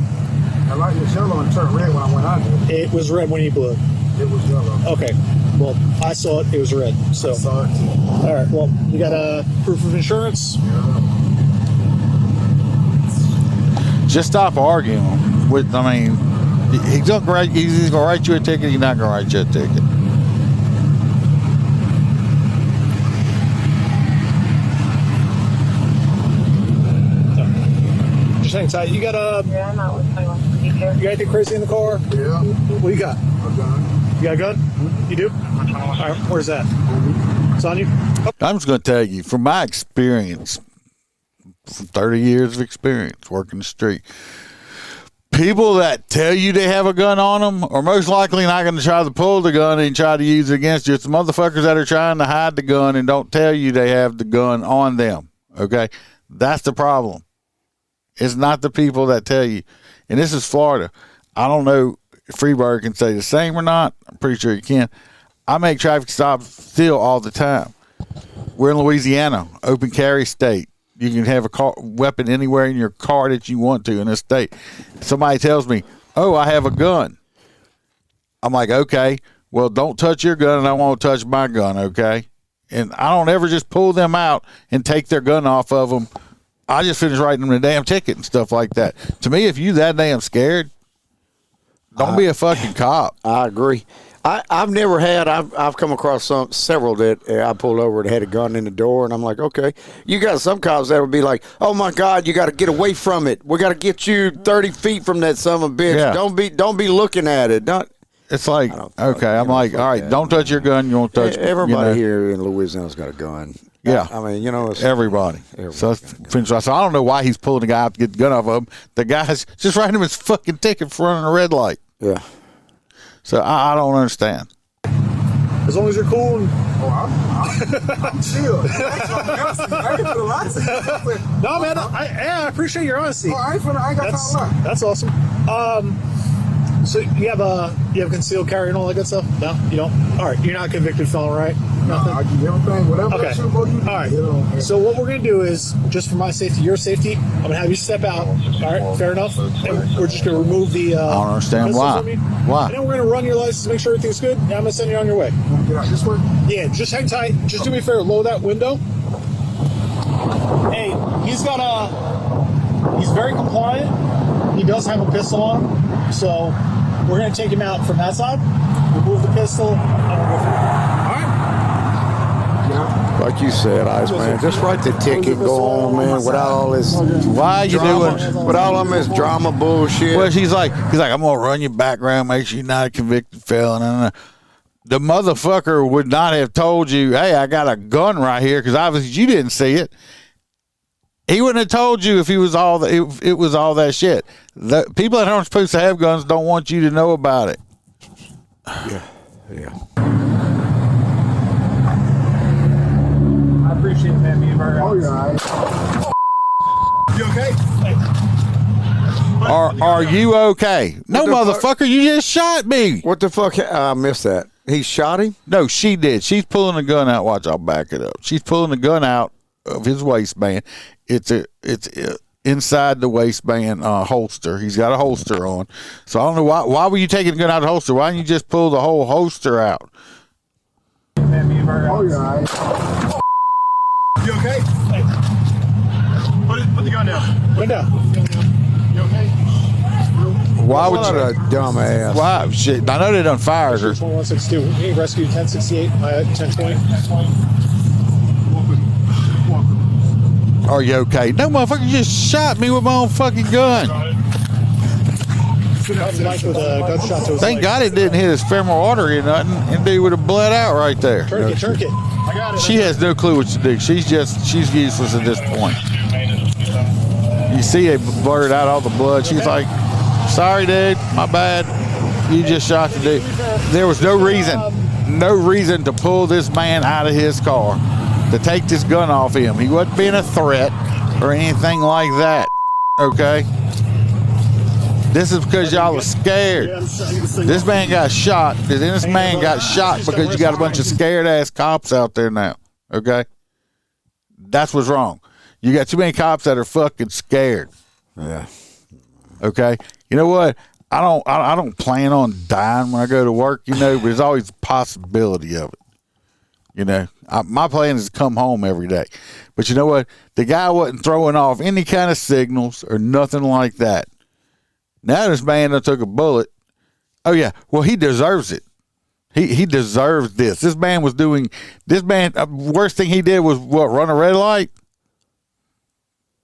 The light was yellow and turned red when I went out there. It was red when you blew it. It was yellow. Okay. Well, I saw it. It was red. So. I saw it. All right. Well, you got a proof of insurance? Yeah. just stop arguing with. I mean, he's gonna write you a ticket. He's not gonna write you a ticket. Just hang tight. You got Yeah, I'm not with my wife. You got anything crazy in the car? Yeah. What you got? A gun. You got a gun? You do? All right. Where's that? It's on you. I'm just going to tell you from my experience, from 30 years of experience working the street, people that tell you they have a gun on them are most likely not going to try to pull the gun and try to use it against you. It's the motherfuckers that are trying to hide the gun and don't tell you they have the gun on them. Okay? That's the problem. It's not the people that tell you. And this is Florida. I don't know if Freeburg can say the same or not. I'm pretty sure you can. I make traffic stops still all the time. We're in Louisiana, open carry state. You can have a weapon anywhere in your car that you want to in this state. Somebody tells me, oh, I have a gun. I'm like, okay, well, don't touch your gun and I won't touch my gun, okay? And I don't ever just pull them out and take their gun off of them. I just finished writing them a damn ticket and stuff like that. To me, if you that damn scared, don't be a fucking cop. I agree. I've never had. I've come across several that I pulled over and had a gun in the door, and I'm like, okay. You got some cops that would be like, oh my God, you got to get away from it. We got to get you 30 feet from that son of a bitch. Yeah. Don't be looking at it. It's like, okay, I'm like, all right, don't touch your gun. You won't touch. Everybody here in Louisiana's got a gun. Yeah, I mean, it's everybody. So I don't know why he's pulling the guy out to get the gun off of him. The guy's just writing him his fucking ticket for running a red light. Yeah. So I don't understand. As long as you're cool. I'm chill. No, man. I appreciate your honesty. I ain't got time to lie. That's awesome. So you have concealed carry and all that good stuff? No, you don't. All right, you're not a convicted felon, right? Nothing. I do everything, whatever. Okay. All right. So what we're gonna do is, just for my safety, your safety, I'm gonna have you step out. All right, fair enough. And we're just gonna remove the. I don't understand why. Why? And then we're gonna run your license, make sure everything's good, and I'm gonna send you on your way. Get out this way. Yeah, just hang tight. Just do me a favor, lower that window. Hey, he's very compliant. He does have a pistol on him, so we're going to take him out from that side, remove the pistol, and we'll go from there. All right? like you said, Iceman, just write the ticket, go on, man, without all this. Why are you drama, doing? Without all this drama bullshit. Well, he's like, I'm gonna run your background, make sure you're not a convicted felon. The motherfucker would not have told you, hey, I got a gun right here, because obviously you didn't see it. He wouldn't have told you if he was it was all that shit. The people that aren't supposed to have guns don't want you to know about it. Yeah. I appreciate it, man. Being very honest. You okay? Are you okay? No, motherfucker, you just shot me. What the fuck? I missed that. He shot him? No, she did. She's pulling the gun out. Watch, I'll back it up. She's pulling the gun out of his waistband. It's inside the waistband holster. He's got a holster on. So I don't know why were you taking the gun out of the holster? Why didn't you just pull the whole holster out? You okay? Hey. Put the gun down. Put it down. You okay? Why would what you? A dumbass. Why? Shit. I know they done fired her. 2162. He rescued 1068. 1020. Are you okay? No, motherfucker, you just shot me with my own fucking gun. Thank God it didn't hit his femoral artery or nothing, and dude would have bled out right there. Turn it. I got it. She has no clue what to do. She's useless at this point. You see, they blurred out all the blood. She's like, sorry, dude, my bad. You just shot the dude. There was no reason to pull this man out of his car, to take this gun off him. He wasn't being a threat or anything like that, okay? This is because y'all are scared. This man got shot. This man got shot because you got a bunch of scared-ass cops out there now, okay? That's what's wrong. You got too many cops that are fucking scared. Yeah. Okay? You know what? I don't plan on dying when I go to work, but there's always a possibility of it. You know, my plan is to come home every day. But you know what? The guy wasn't throwing off any kind of signals or nothing like that. Now this man that took a bullet. Oh, yeah. Well, he deserves it. He deserves this. This man, worst thing he did was what, run a red light?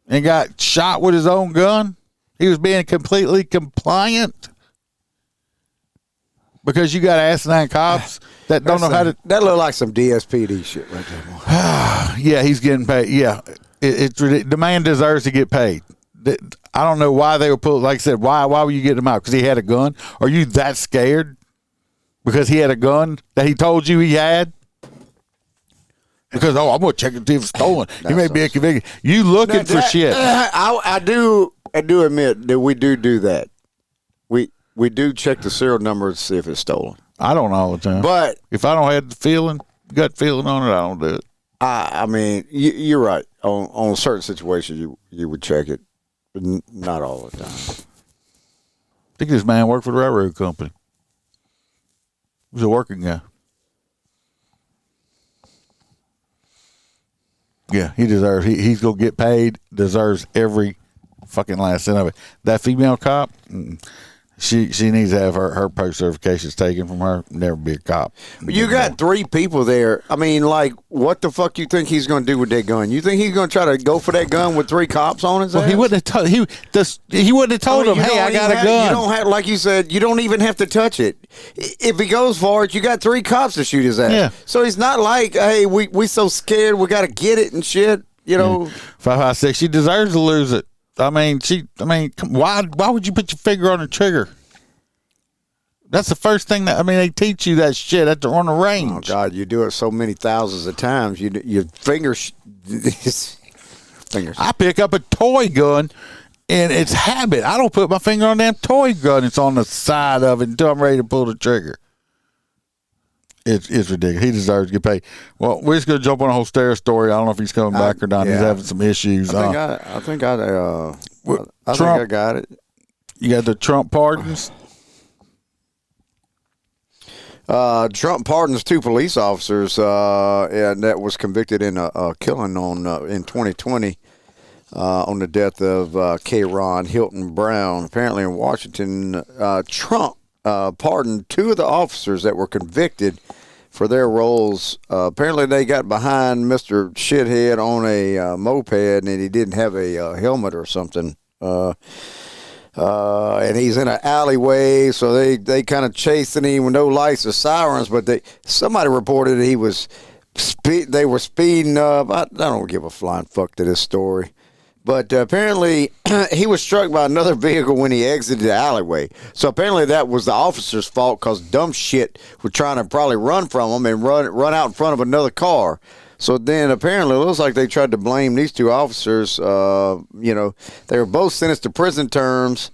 And got shot with his own gun? He was being completely compliant? Because you got asinine cops that don't know how to. That look like some DSPD shit right there. Yeah, he's getting paid. Yeah, it's the man deserves to get paid. I don't know why they were put. Like I said, why were you getting him out? Because he had a gun? Are you that scared? Because he had a gun that he told you he had? Because I'm gonna check it if it's stolen. He may be a conviction. You looking for shit? I do admit that we do that. We do check the serial number to see if it's stolen. I don't all the time. But if I don't have the gut feeling on it, I don't do it. I mean, you're right. On certain situations, you would check it, but not all the time. I think this man worked for the railroad company. He was a working guy. Yeah, he deserves. He's gonna get paid. Deserves every fucking last cent of it. That female cop. She needs to have her post certifications taken from her. Never be a cop. You got 3 people there. I mean, like, what the fuck you think he's going to do with that gun? You think he's going to try to go for that gun with 3 cops on his ass? He wouldn't have told. He wouldn't have told him, "Hey, I got a gun." You don't have, like you said, you don't even have to touch it. If he goes for it, you got 3 cops to shoot his ass. Yeah. So he's not like, "Hey, we so scared, we got to get it and shit." You know, 556. She deserves to lose it. I mean, why would you put your finger on the trigger? That's the first thing they teach you that shit on the range. Oh God, you do it so many thousands of times. Your fingers. I pick up a toy gun, and it's habit. I don't put my finger on that toy gun. It's on the side of it until I'm ready to pull the trigger. It's ridiculous. He deserves to get paid. Well, we're just gonna jump on a whole Stare story. I don't know if he's coming back or not. Yeah. He's having some issues. I think I got it. You got the Trump pardons. Trump pardons 2 police officers, and that was convicted in a killing in 2020 on the death of K. Ron Hilton Brown. Apparently, in Washington, Trump pardoned 2 of the officers that were convicted for their roles. Apparently, they got behind Mr. Shithead on a moped, and he didn't have a helmet or something. And he's in an alleyway, so they kind of chasing him with no lights or sirens. But somebody reported he was they were speeding up. I don't give a flying fuck to this story. But apparently he was struck by another vehicle when he exited the alleyway. So apparently that was the officer's fault because dumb shit was trying to probably run from him and run out in front of another car. So then apparently it looks like they tried to blame these 2 officers. They were both sentenced to prison terms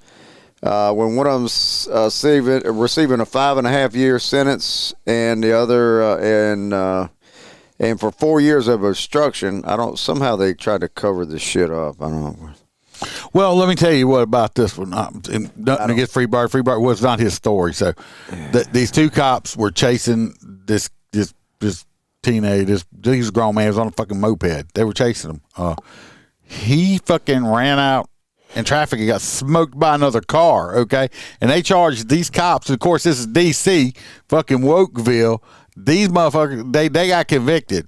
when one of them's receiving a 5.5-year sentence and the other and for 4 years of obstruction. Somehow they tried to cover this shit up. I don't know. Well, let me tell you what about this one. Nothing against Freebird. Freebird was not his story. So these 2 cops were chasing this teenage. He was a grown man. He was on a fucking moped. They were chasing him. He fucking ran out in traffic and got smoked by another car. Okay, and they charged these cops. Of course, this is D.C. fucking Wokeville. These motherfuckers, they got convicted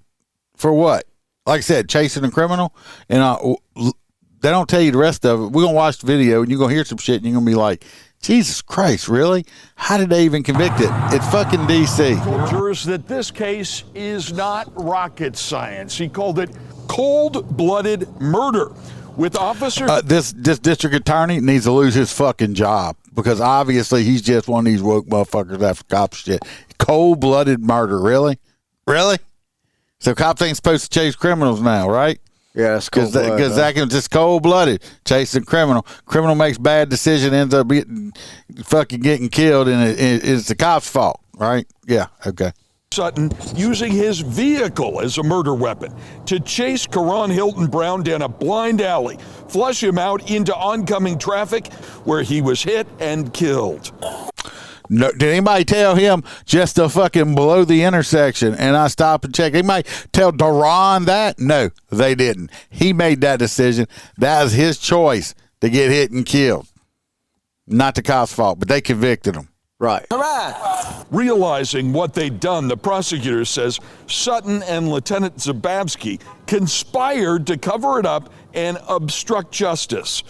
for what? Like I said, chasing a criminal. And they don't tell you the rest of it. We're gonna watch the video and you're gonna hear some shit and you're gonna be like, Jesus Christ, really? How did they even convict it? It's fucking D.C. Told jurors that this case is not rocket science. He called it cold-blooded murder. With officers... This district attorney needs to lose his fucking job because obviously he's just one of these woke motherfuckers after cop shit. Cold-blooded murder, really? Really? So cops ain't supposed to chase criminals now, right? Yeah, that's cool. Because that can just cold-blooded chasing criminal. Criminal makes bad decision, ends up getting killed, and it's the cop's fault, right? Yeah, okay. Sutton using his vehicle as a murder weapon to chase Karan Hilton Brown down a blind alley, flush him out into oncoming traffic where he was hit and killed. No, did anybody tell him just to fucking blow the intersection and I stop and check? Anybody tell Duran that? No, they didn't. He made that decision. That was his choice to get hit and killed. Not the cops' fault, but they convicted him. Right. Realizing what they'd done, the prosecutor says Sutton and Lieutenant Zababsky conspired to cover it up and obstruct justice.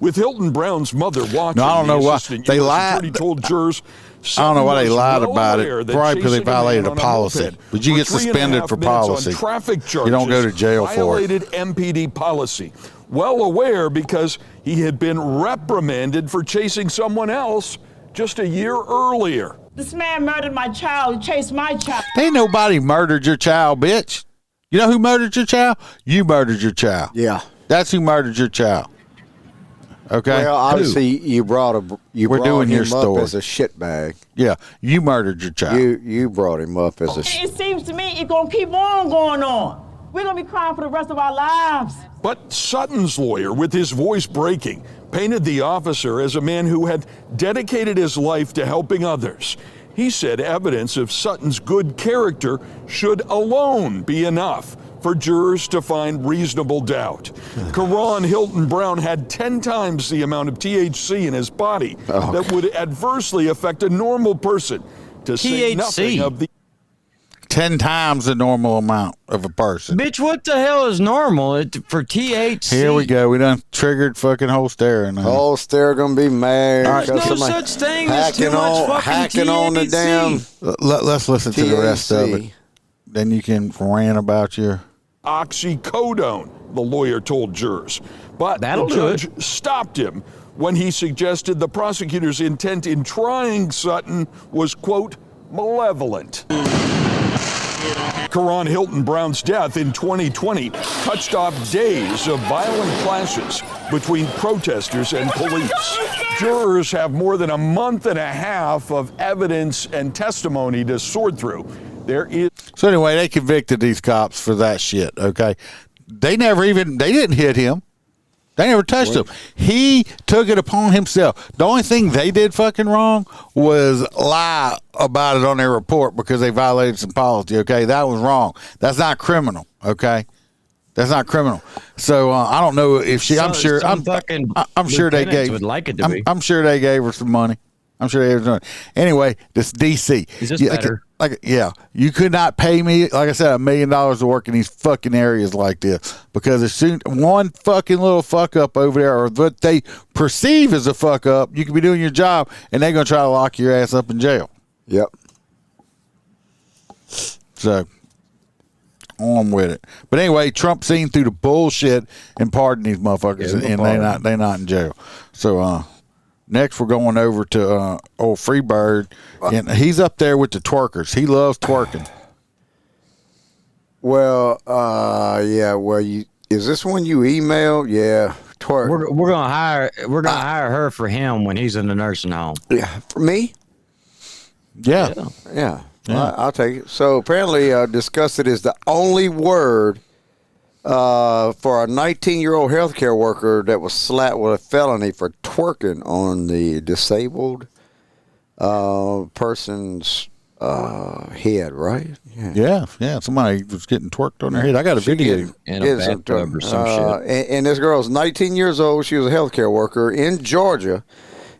With Hilton Brown's mother watching, I don't know why they lied. Told jurors, I don't know why they lied about it. Probably because they violated a policy. But you get suspended for policy. Traffic charges, you don't go to jail for it. Violated MPD policy. Well aware because he had been reprimanded for chasing someone else just a year earlier. This man murdered my child. He chased my child. Ain't nobody murdered your child, bitch. You know who murdered your child? You murdered your child. Yeah. That's who murdered your child. Okay. Well, obviously you brought him up as a shitbag. Yeah, you murdered your child. You brought him up as a. It seems to me it's gonna keep on going on. We're gonna be crying for the rest of our lives. But Sutton's lawyer, with his voice breaking, painted the officer as a man who had dedicated his life to helping others. He said evidence of Sutton's good character should alone be enough for jurors to find reasonable doubt. Karan Hilton Brown had 10 times the amount of THC in his body that would adversely affect a normal person, to say nothing of the 10 times the normal amount of a person. Bitch, what the hell is normal for THC? Here we go. We done triggered fucking Holster. Holster gonna be mad. All right. There's no such thing as too much fucking hacking THC. on the damn. Let's listen to the rest of it. Then you can rant about your oxycodone, the lawyer told jurors. But That'll the do judge stopped him when he suggested the prosecutor's intent in trying Sutton was, quote, malevolent. Karan Hilton Brown's death in 2020 touched off days of violent clashes between protesters and police. Jurors have more than a month and a half of evidence and testimony to sort through. So anyway, they convicted these cops for that shit, okay? They didn't hit him. They never touched him. He took it upon himself. The only thing they did fucking wrong was lie about it on their report because they violated some policy, okay? That was wrong. That's not criminal, okay? That's not criminal. So I don't know if she. I'm sure they gave. Would like it to be. I'm sure they gave her some money. I'm sure they gave her some money. Anyway, this DC. Is this better? You could not pay me, like I said, $1 million to work in these fucking areas like this because as soon one fucking little fuck up over there, or what they perceive as a fuck up, you could be doing your job and they're gonna try to lock your ass up in jail. Yep. So on with it. But anyway, Trump seen through the bullshit and pardoned these motherfuckers, and they not in jail. So next we're going over to old Freebird, and he's up there with the twerkers. He loves twerking. Well, yeah. Well, is this one you emailed? Yeah, twerk. We're gonna hire her for him when he's in the nursing home. Yeah, for me. Yeah. I'll take it. So apparently, disgusted is the only word for a 19-year-old healthcare worker that was slapped with a felony for twerking on the disabled person's head, right? Yeah. Somebody was getting twerked on their head. I got a video. In a bathtub or some shit. And this girl's 19 years old. She was a healthcare worker in Georgia,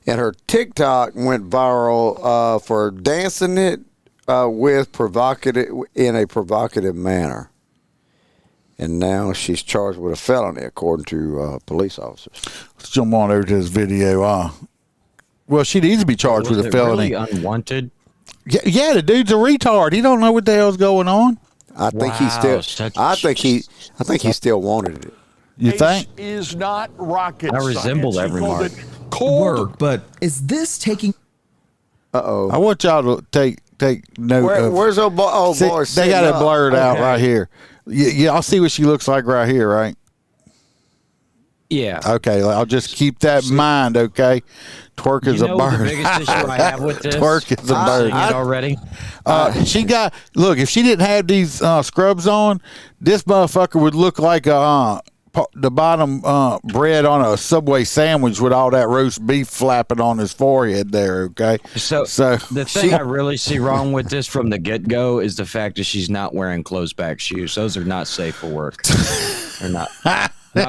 and her TikTok went viral for dancing it in a provocative manner. And now she's charged with a felony, according to police officers. Let's jump on over to this video. Well, she needs to be charged with a felony. Really unwanted? Yeah, the dude's a retard. He don't know what the hell's going on. I think he still wanted it. You think? Is not rocket I resemble science. every mark. Work, but is this taking? Uh-oh. I want y'all to take note. Where's old boy? They got it blurred out right here. Yeah, I'll see what she looks like right here, right? Yeah. Okay, I'll just keep that in mind, okay? Twerk is a bird. The biggest issue I have with this? Twerk is a bird. Already? If she didn't have these scrubs on, this motherfucker would look like a bread on a Subway sandwich with all that roast beef flapping on his forehead there, okay? So the thing I really see wrong with this from the get-go is the fact that she's not wearing closed-back shoes. Those are not safe for work. They're not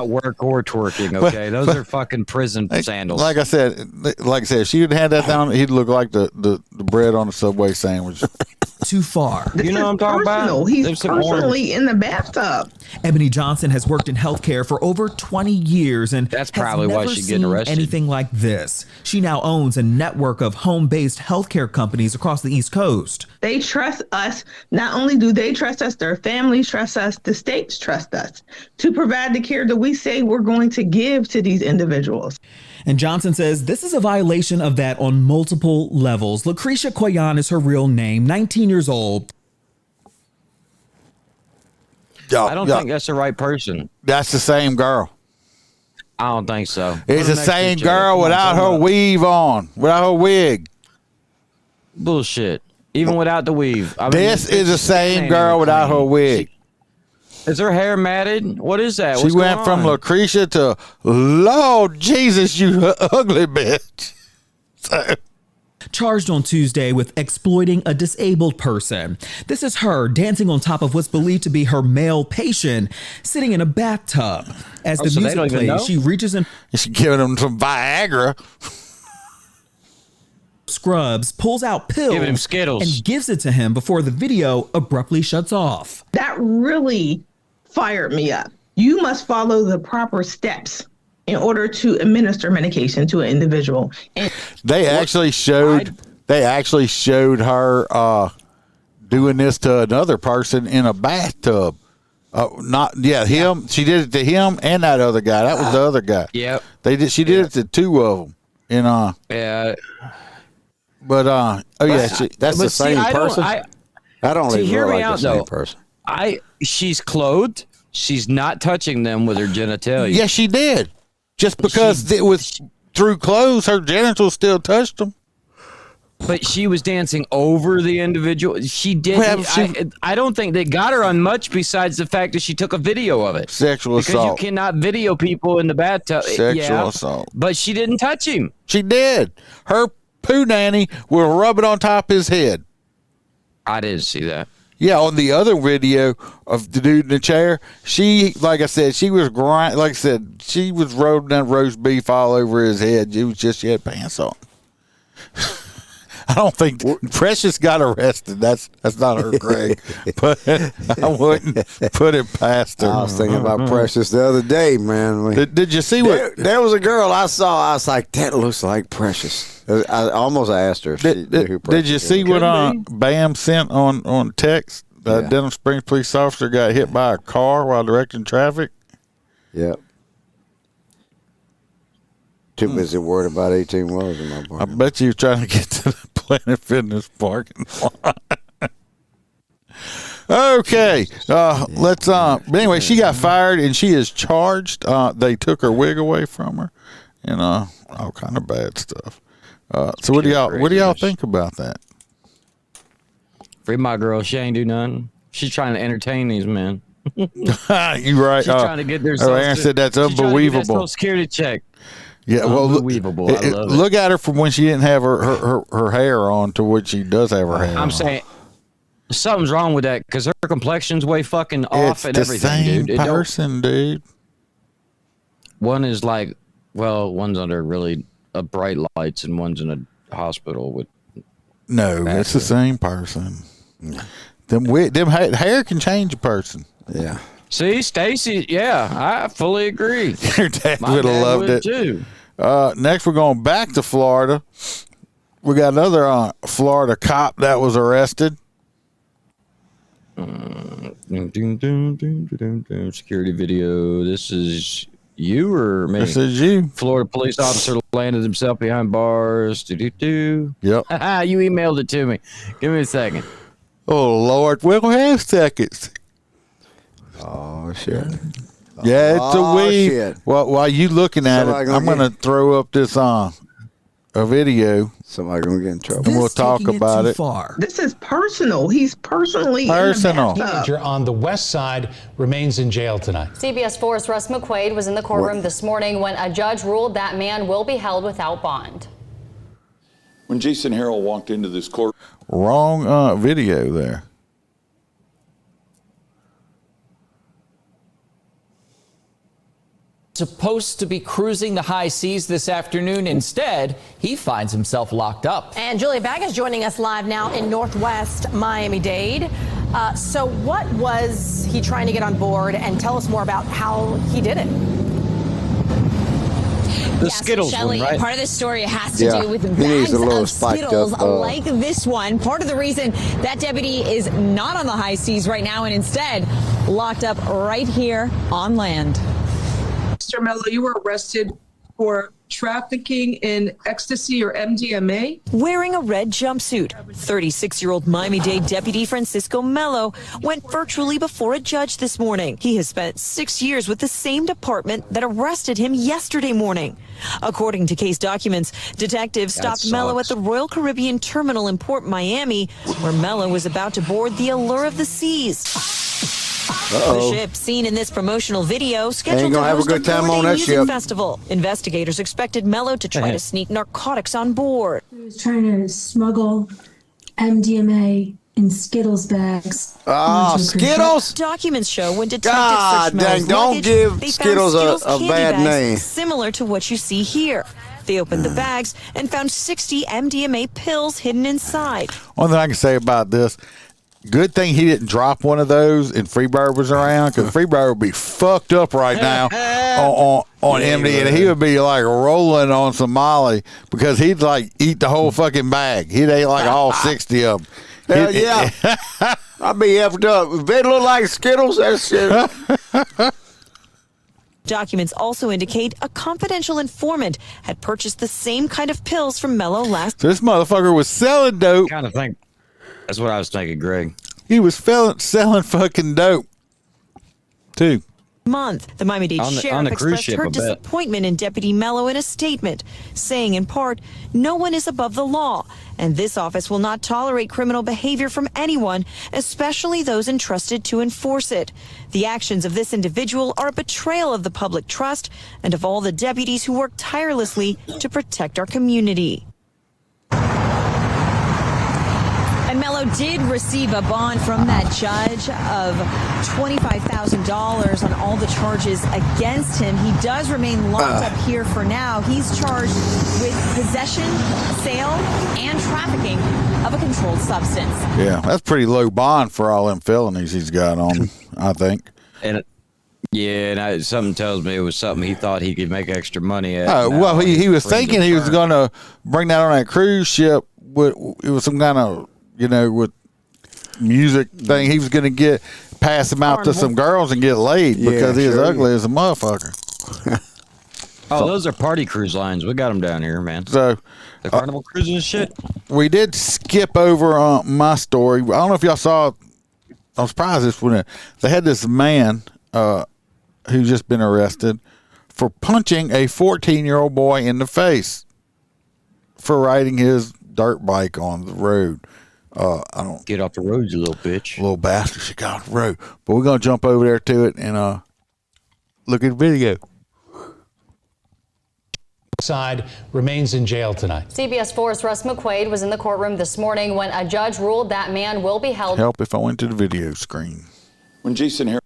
work or twerking, okay? Those are fucking prison sandals. Like I said, if she would have had that down, he'd look like the bread on a Subway sandwich. Too far. You know what I'm talking about? He's personally in the bathtub. Ebony Johnson has worked in healthcare for over 20 years and that's probably why she's getting arrested. Anything like this. She now owns a network of home-based healthcare companies across the East Coast. They trust us. Not only do they trust us, their families trust us, the states trust us to provide the care that we say we're going to give to these individuals. And Johnson says this is a violation of that on multiple levels. Lucretia Koyan is her real name, 19 years old. I don't think that's the right person. That's the same girl. I don't think so. It's the same girl without her weave on, without her wig. Bullshit. Even without the weave. This is the same girl without her wig. Is her hair matted? What is that? She went from Lucretia to, Lord Jesus, you ugly bitch. Charged on Tuesday with exploiting a disabled person. This is her dancing on top of what's believed to be her male patient, sitting in a bathtub. As the music plays, she reaches in. She's giving him some Viagra. Scrubs, pulls out pills, giving him Skittles, and gives it to him before the video abruptly shuts off. That really fired me up. You must follow the proper steps in order to administer medication to an individual. And they actually showed her doing this to another person in a bathtub. Him. She did it to him and that other guy. That was the other guy. Yep. She did it to two of them. Yeah. But that's the same person. I don't even hear look me like out the same though. person. She's clothed. She's not touching them with her genitalia. Yes, she did. Just because it was through clothes, her genitals still touched them. But she was dancing over the individual. She didn't. I don't think they got her on much besides the fact that she took a video of it. Sexual assault. Because you cannot video people in the bathtub. Sexual assault. But she didn't touch him. She did. Her poo nanny was rubbing on top of his head. I didn't see that. Yeah, on the other video of the dude in the chair, she, like I said, she was she was rolling that roast beef all over his head. She had pants on. I don't think Precious got arrested. That's not her, Greg. But I wouldn't put it past her. I was thinking about Precious the other day, man. Did you see what? There was a girl I saw. I was like, that looks like Precious. I almost asked her. Did you see what Bam sent on text? The Denham Springs police officer got hit by a car while directing traffic. Yep. Too busy worried about 18 wheelers in my parking. I bet you were trying to get to the Planet Fitness parking lot. Okay, let's. But anyway, she got fired and she is charged. They took her wig away from her, and all kind of bad stuff. So what do y'all think about that? Free my girl. She ain't do nothing. She's trying to entertain these men. You right? She's trying to get their. Aaron said that's unbelievable. Social security check. Yeah, well, unbelievable. I love look at her from when she didn't have her hair on to when she does have her hair on. I'm saying something's wrong with that because her complexion's way fucking off and everything, dude. It's the same person, dude. One is like, well, one's under really bright lights and one's in a hospital with. No, it's the same person. Them hair can change a person. Yeah. See, Stacy, I fully agree. Your dad would have loved it too. Next, we're going back to Florida. We got another Florida cop that was arrested. Security video. This is you or me? This is you. Florida police officer landed himself behind bars. Yep. You emailed it to me. Give me a second. Oh, Lord. We don't have seconds. Oh, shit. Yeah, it's a weave. Shit. Well, while you looking at it, I'm going to throw up this a video. Somebody gonna get in trouble. And we'll talk about it. This is personal. He's personally Personal. in the bathtub. Teenager on the west side remains in jail tonight. CBS 4's Russ McQuaid was in the courtroom this morning when a judge ruled that man will be held without bond. When Jason Harrell walked into this court. Wrong video there. Supposed to be cruising the high seas this afternoon. Instead, he finds himself locked up. And Julia Bag is joining us live now in Northwest Miami-Dade. So what was he trying to get on board? And tell us more about how he did it. The Skittles Shelley, one, right? Part of the story has to do with bags of Skittles like this one. Part of the reason that deputy is not on the high seas right now and instead locked up right here on land. Mr. Mello, you were arrested for trafficking in ecstasy or MDMA. Wearing a red jumpsuit, 36-year-old Miami-Dade Deputy Francisco Mello went virtually before a judge this morning. He has spent 6 years with the same department that arrested him yesterday morning. According to case documents, detectives stopped Mello at the Royal Caribbean Terminal in Port Miami, where Mello was about to board the Allure of the Seas. The ship seen in this promotional video scheduled to host a four-day music festival. Investigators expected Mello to try to sneak narcotics on board. He was trying to smuggle MDMA in Skittles bags. Skittles? Documents show when detectives searched Mello's don't luggage, give they Skittles found a candy bad bags name. similar to what you see here. They opened the bags and found 60 MDMA pills hidden inside. One thing I can say about this, good thing he didn't drop one of those and Freebird was around, because Freebird would be fucked up right now on MD, and he would be like rolling on some Molly because he'd like eat the whole fucking bag. He'd ate like all 60 of them. Hell yeah. I'd be effed up. If they look like Skittles, that's shit. Documents also indicate a confidential informant had purchased the same kind of pills from Mello last. So this motherfucker was selling dope. Kind of think. That's what I was thinking, Greg. He was selling fucking dope, too. Month. The Miami-Dade sheriff expressed her disappointment in Deputy Mello in a statement, saying in part, no one is above the law, and this office will not tolerate criminal behavior from anyone, especially those entrusted to enforce it. The actions of this individual are a betrayal of the public trust and of all the deputies who work tirelessly to protect our community. And Mello did receive a bond from that judge of $25,000 on all the charges against him. He does remain locked up here for now. He's charged with possession, sale, and trafficking of a controlled substance. Yeah, that's pretty low bond for all them felonies he's got on him, I think. And something tells me it was something he thought he could make extra money at. Oh, well, he was thinking he was going to bring that on that cruise ship. It was some kind of, with music thing. He was going to pass him out to some girls and get laid because he was ugly as a motherfucker. Oh, those are party cruise lines. We got them down here, man. So the Carnival cruising and shit. We did skip over my story. I don't know if y'all saw. I'm surprised this one. They had this man who's just been arrested for punching a 14-year-old boy in the face for riding his dirt bike on the road. I don't get off the road, you little bitch. Little bastard, she got off the road. But we're gonna jump over there to it and look at the video. Side remains in jail tonight. CBS 4's Russ McQuaid was in the courtroom this morning when a judge ruled that man will be held. Help if I went to the video screen. When Jason Harrell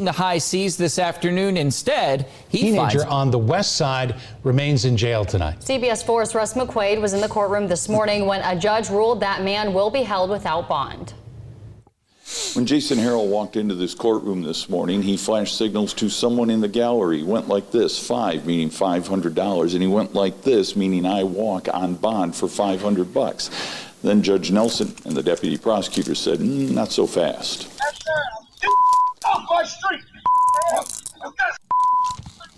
the high seas this afternoon. Instead, he Teenager on the west side remains in jail tonight. CBS 4's Russ McQuaid was in the courtroom this morning when a judge ruled that man will be held without bond. When Jason Harrell walked into this courtroom this morning, he flashed signals to someone in the gallery. He went like this, 5, meaning $500, and he went like this, meaning I walk on bond for $500. Then Judge Nelson and the deputy prosecutor said, not so fast. Off my street!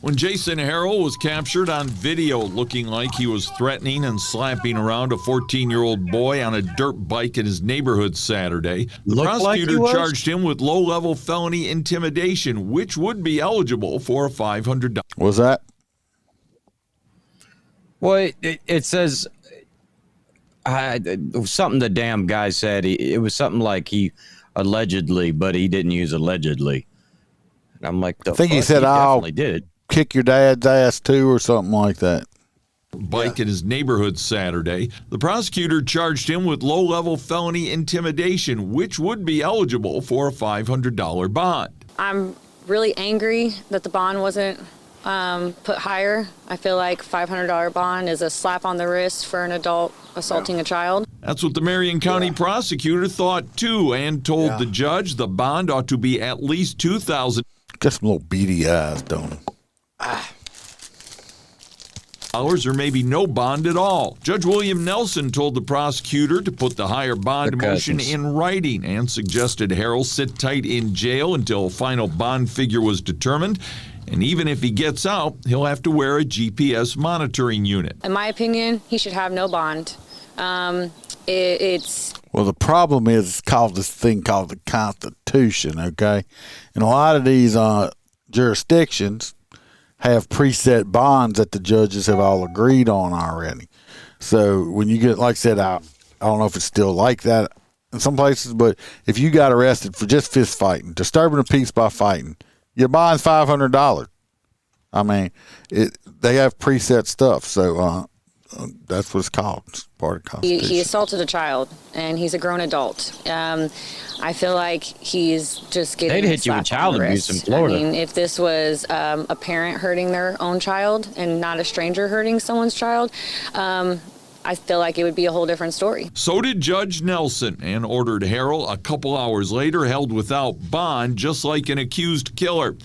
When Jason Harrell was captured on video looking like he was threatening and slapping around a 14-year-old boy on a dirt bike in his neighborhood Saturday, the prosecutor charged him with low-level felony intimidation, which would be eligible for a $500. Was that? Well, it says something the damn guy said. It was something like he allegedly, but he didn't use allegedly. And I'm like, I think he said, "I'll did. kick your dad's ass too," or something like that. Bike in his neighborhood Saturday. The prosecutor charged him with low-level felony intimidation, which would be eligible for a $500 bond. I'm really angry that the bond wasn't put higher. I feel like $500 bond is a slap on the wrist for an adult assaulting a child. That's what the Marion County prosecutor thought too, and told the judge the bond ought to be at least $2,000. Got some little beady eyes, don't he? Or maybe no bond at all. Judge William Nelson told the prosecutor to put the higher bond motion in writing and suggested Harrell sit tight in jail until a final bond figure was determined. And even if he gets out, he'll have to wear a GPS monitoring unit. In my opinion, he should have no bond. It's Well, the problem is it's called this thing called the Constitution, okay? And a lot of these jurisdictions have preset bonds that the judges have all agreed on already. So when you get, like I said, I don't know if it's still like that in some places, but if you got arrested for just fist fighting, disturbing the peace by fighting, your bond's $500. I mean, they have preset stuff, so that's what it's called. It's part of the Constitution. he assaulted a child, and he's a grown adult. I feel like he's just getting. They'd hit you with child abuse in Florida. I mean, if this was a parent hurting their own child and not a stranger hurting someone's child, I feel like it would be a whole different story. So did Judge Nelson, and ordered Harrell a couple hours later held without bond, just like an accused killer.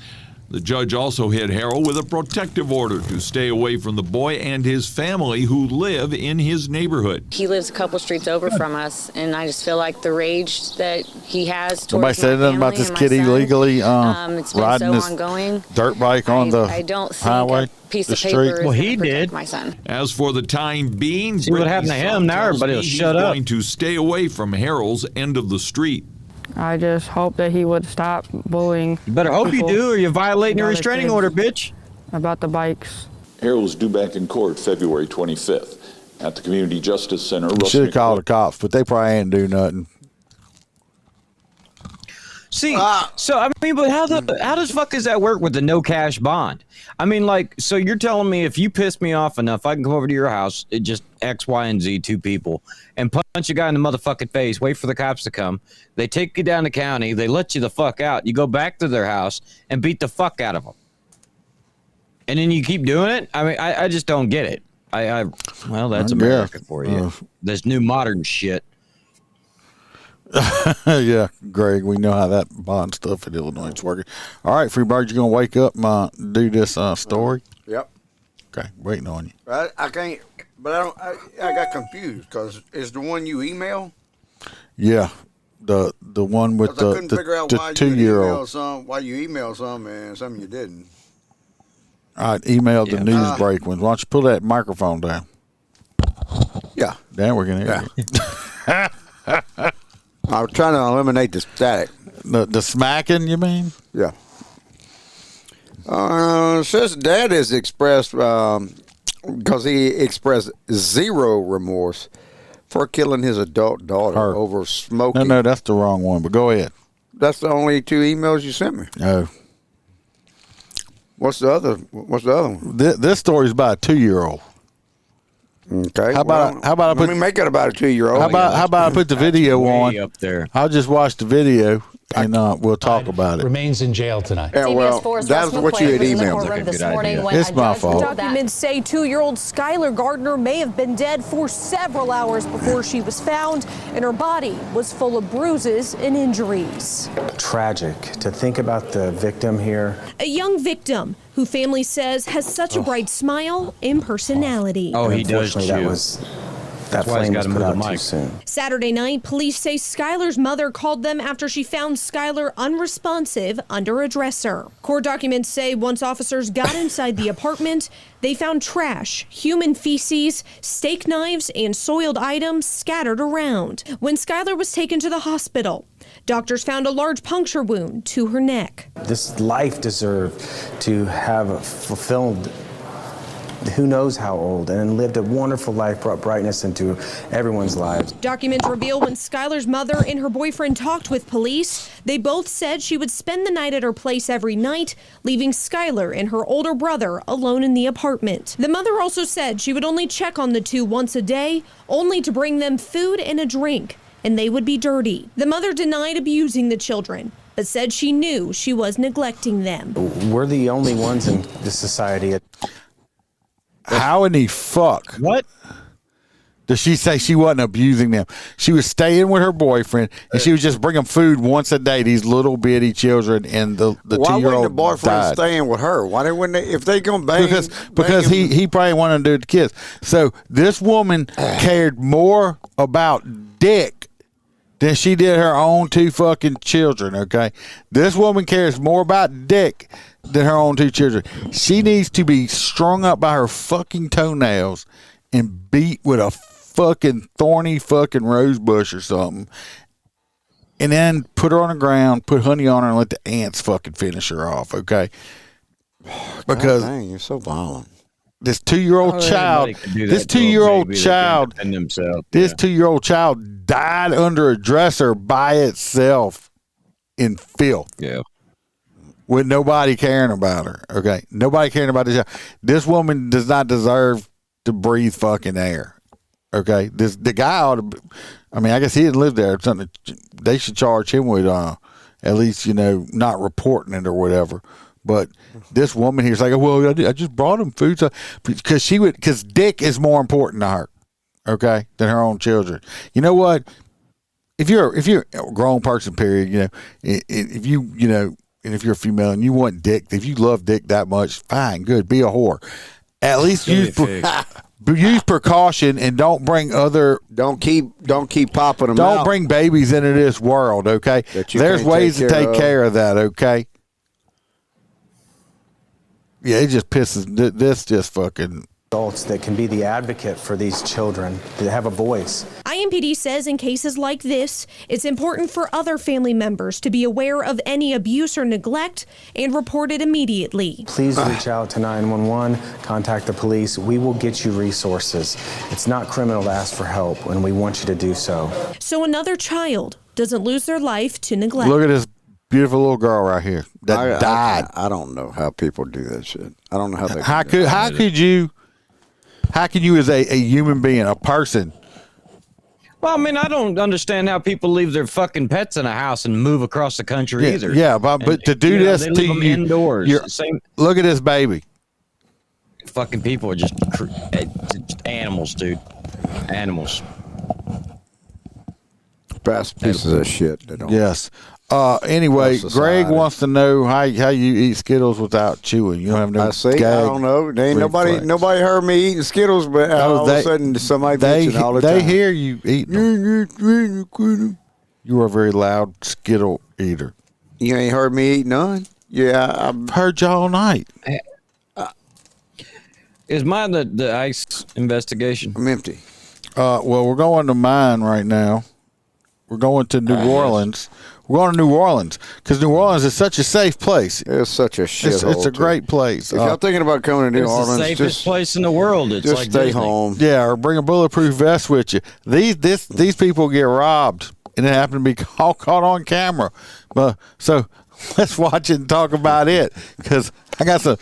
The judge also hit Harrell with a protective order to stay away from the boy and his family who live in his neighborhood. He lives a couple streets over from us, and I just feel like the rage that he has towards Nobody said nothing about this kid illegally it's been riding so this ongoing. dirt bike on the I don't think highway, a piece the of street. paper is going to protect my son. As for the time being, See what happened to him? Now everybody will shut up. Going to stay away from Harrell's end of the street. I just hope that he would stop bullying. You better hope you do, or you're violating your restraining order, bitch. About the bikes. Harrell was due back in court February 25th at the Community Justice Center. Should have called the cops, but they probably ain't do nothing. See, so I mean, but how does fuck does that work with the no cash bond? I mean, like, so you're telling me if you piss me off enough, I can come over to your house, it just X, Y, and Z, two people, and punch a guy in the motherfucking face, wait for the cops to come. They take you down the county, they let you the fuck out. You go back to their house and beat the fuck out of them. And then you keep doing it? I mean, I just don't get it. Well, that's America for you. This new modern shit. Yeah, Greg, we know how that bond stuff in Illinois is working. All right, Freebird, you going to wake up and do this story? Yep. Okay, waiting on you. I can't, but I got confused because is the one you email? Yeah, the one with I couldn't figure out why 2-year-old. Why you emailed some and some you didn't. I emailed the news break ones. Why don't you pull that microphone down? Yeah. Then we're going to hear you. I was trying to eliminate the static. The smacking, you mean? Yeah. Says dad has expressed, because he expressed zero remorse for killing his adult daughter over smoking. No, that's the wrong one, but go ahead. That's the only 2 emails you sent me. No. What's the other one? This story's about a 2-year-old. Okay. How about I put? Let me make it about a 2-year-old. How about I put the video on? Up there. I'll just watch the video and we'll talk about it. Remains in jail tonight. Yeah, well, that's what you had emailed. It's my fault. Documents say 2-year-old Skylar Gardner may have been dead for several hours before she was found, and her body was full of bruises and injuries. Tragic to think about the victim here. A young victim who family says has such a bright smile and personality. Oh, he does too. That was that flame was put out too soon. Saturday night, police say Skylar's mother called them after she found Skylar unresponsive under a dresser. Court documents say once officers got inside the apartment, they found trash, human feces, steak knives, and soiled items scattered around. When Skylar was taken to the hospital, doctors found a large puncture wound to her neck. This life deserved to have fulfilled who knows how old, and lived a wonderful life, brought brightness into everyone's lives. Documents reveal when Skylar's mother and her boyfriend talked with police, they both said she would spend the night at her place every night, leaving Skylar and her older brother alone in the apartment. The mother also said she would only check on the two once a day, only to bring them food and a drink, and they would be dirty. The mother denied abusing the children, but said she knew she was neglecting them. We're the only ones in this society. How in the fuck? What? Does she say she wasn't abusing them? She was staying with her boyfriend, and she was just bringing food once a day. These little bitty children, and the 2-year-old Why wasn't the boyfriend died. staying with her? Why wouldn't they? If they gonna bang, Because he probably wanted to do it to kids. So this woman cared more about dick than she did her own 2 fucking children. Okay, this woman cares more about dick than her own 2 children. She needs to be strung up by her fucking toenails and beat with a fucking thorny fucking rose bush or something, and then put her on the ground, put honey on her, and let the ants fucking finish her off. Okay, because God dang, you're so violent. This 2-year-old child, this 2-year-old child, this 2-year-old child died under a dresser by itself in filth. Yeah. With nobody caring about her. Okay. Nobody caring about this child. This woman does not deserve to breathe fucking air. Okay. The guy ought to, I mean, I guess he didn't live there. Something they should charge him with at least, not reporting it or whatever. But this woman here's like, well, I just brought him food, because dick is more important to her, okay, than her own children. You know what? If you're a grown person, period, if if you're a female and you want dick, if you love dick that much, fine, good, be a whore. At least use precaution and don't bring don't keep popping them. Don't out. bring babies into this world, okay? There's ways to take care of that, okay? Yeah, it just pisses. This just fucking. Adults that can be the advocate for these children, that have a voice. IMPD says in cases like this, it's important for other family members to be aware of any abuse or neglect and report it immediately. Please reach out to 911, contact the police. We will get you resources. It's not criminal to ask for help, and we want you to do so. So another child doesn't lose their life to neglect. Look at this beautiful little girl right here that died. I don't know how people do that shit. I don't know how they. How could you as a human being, a person? Well, I mean, I don't understand how people leave their fucking pets in a house and move across the country either. Yeah, but to do this they to leave them you indoors. Same. Look at this baby. Fucking people are just animals, dude. Animals. Best pieces of shit. They don't. Yes. Anyway, Greg wants to know how you eat Skittles without chewing. You don't have no. I see. I don't know. There ain't nobody heard me eating Skittles, but all of a sudden somebody mentioned all the time. They hear you eating them. You are a very loud Skittle eater. You ain't heard me eat none. Yeah, I've heard you all night. Is mine the ICE investigation? I'm empty. Well, we're going to mine right now. We're going to New Orleans. We're going to New Orleans because New Orleans is such a safe place. It's such a shithole. It's a great place. If y'all thinking about coming to New Orleans, it's the safest place in the world. It's just like stay Disney. home. Yeah, or bring a bulletproof vest with you. These people get robbed, and it happened to be all caught on camera. But so let's watch it and talk about it because I got some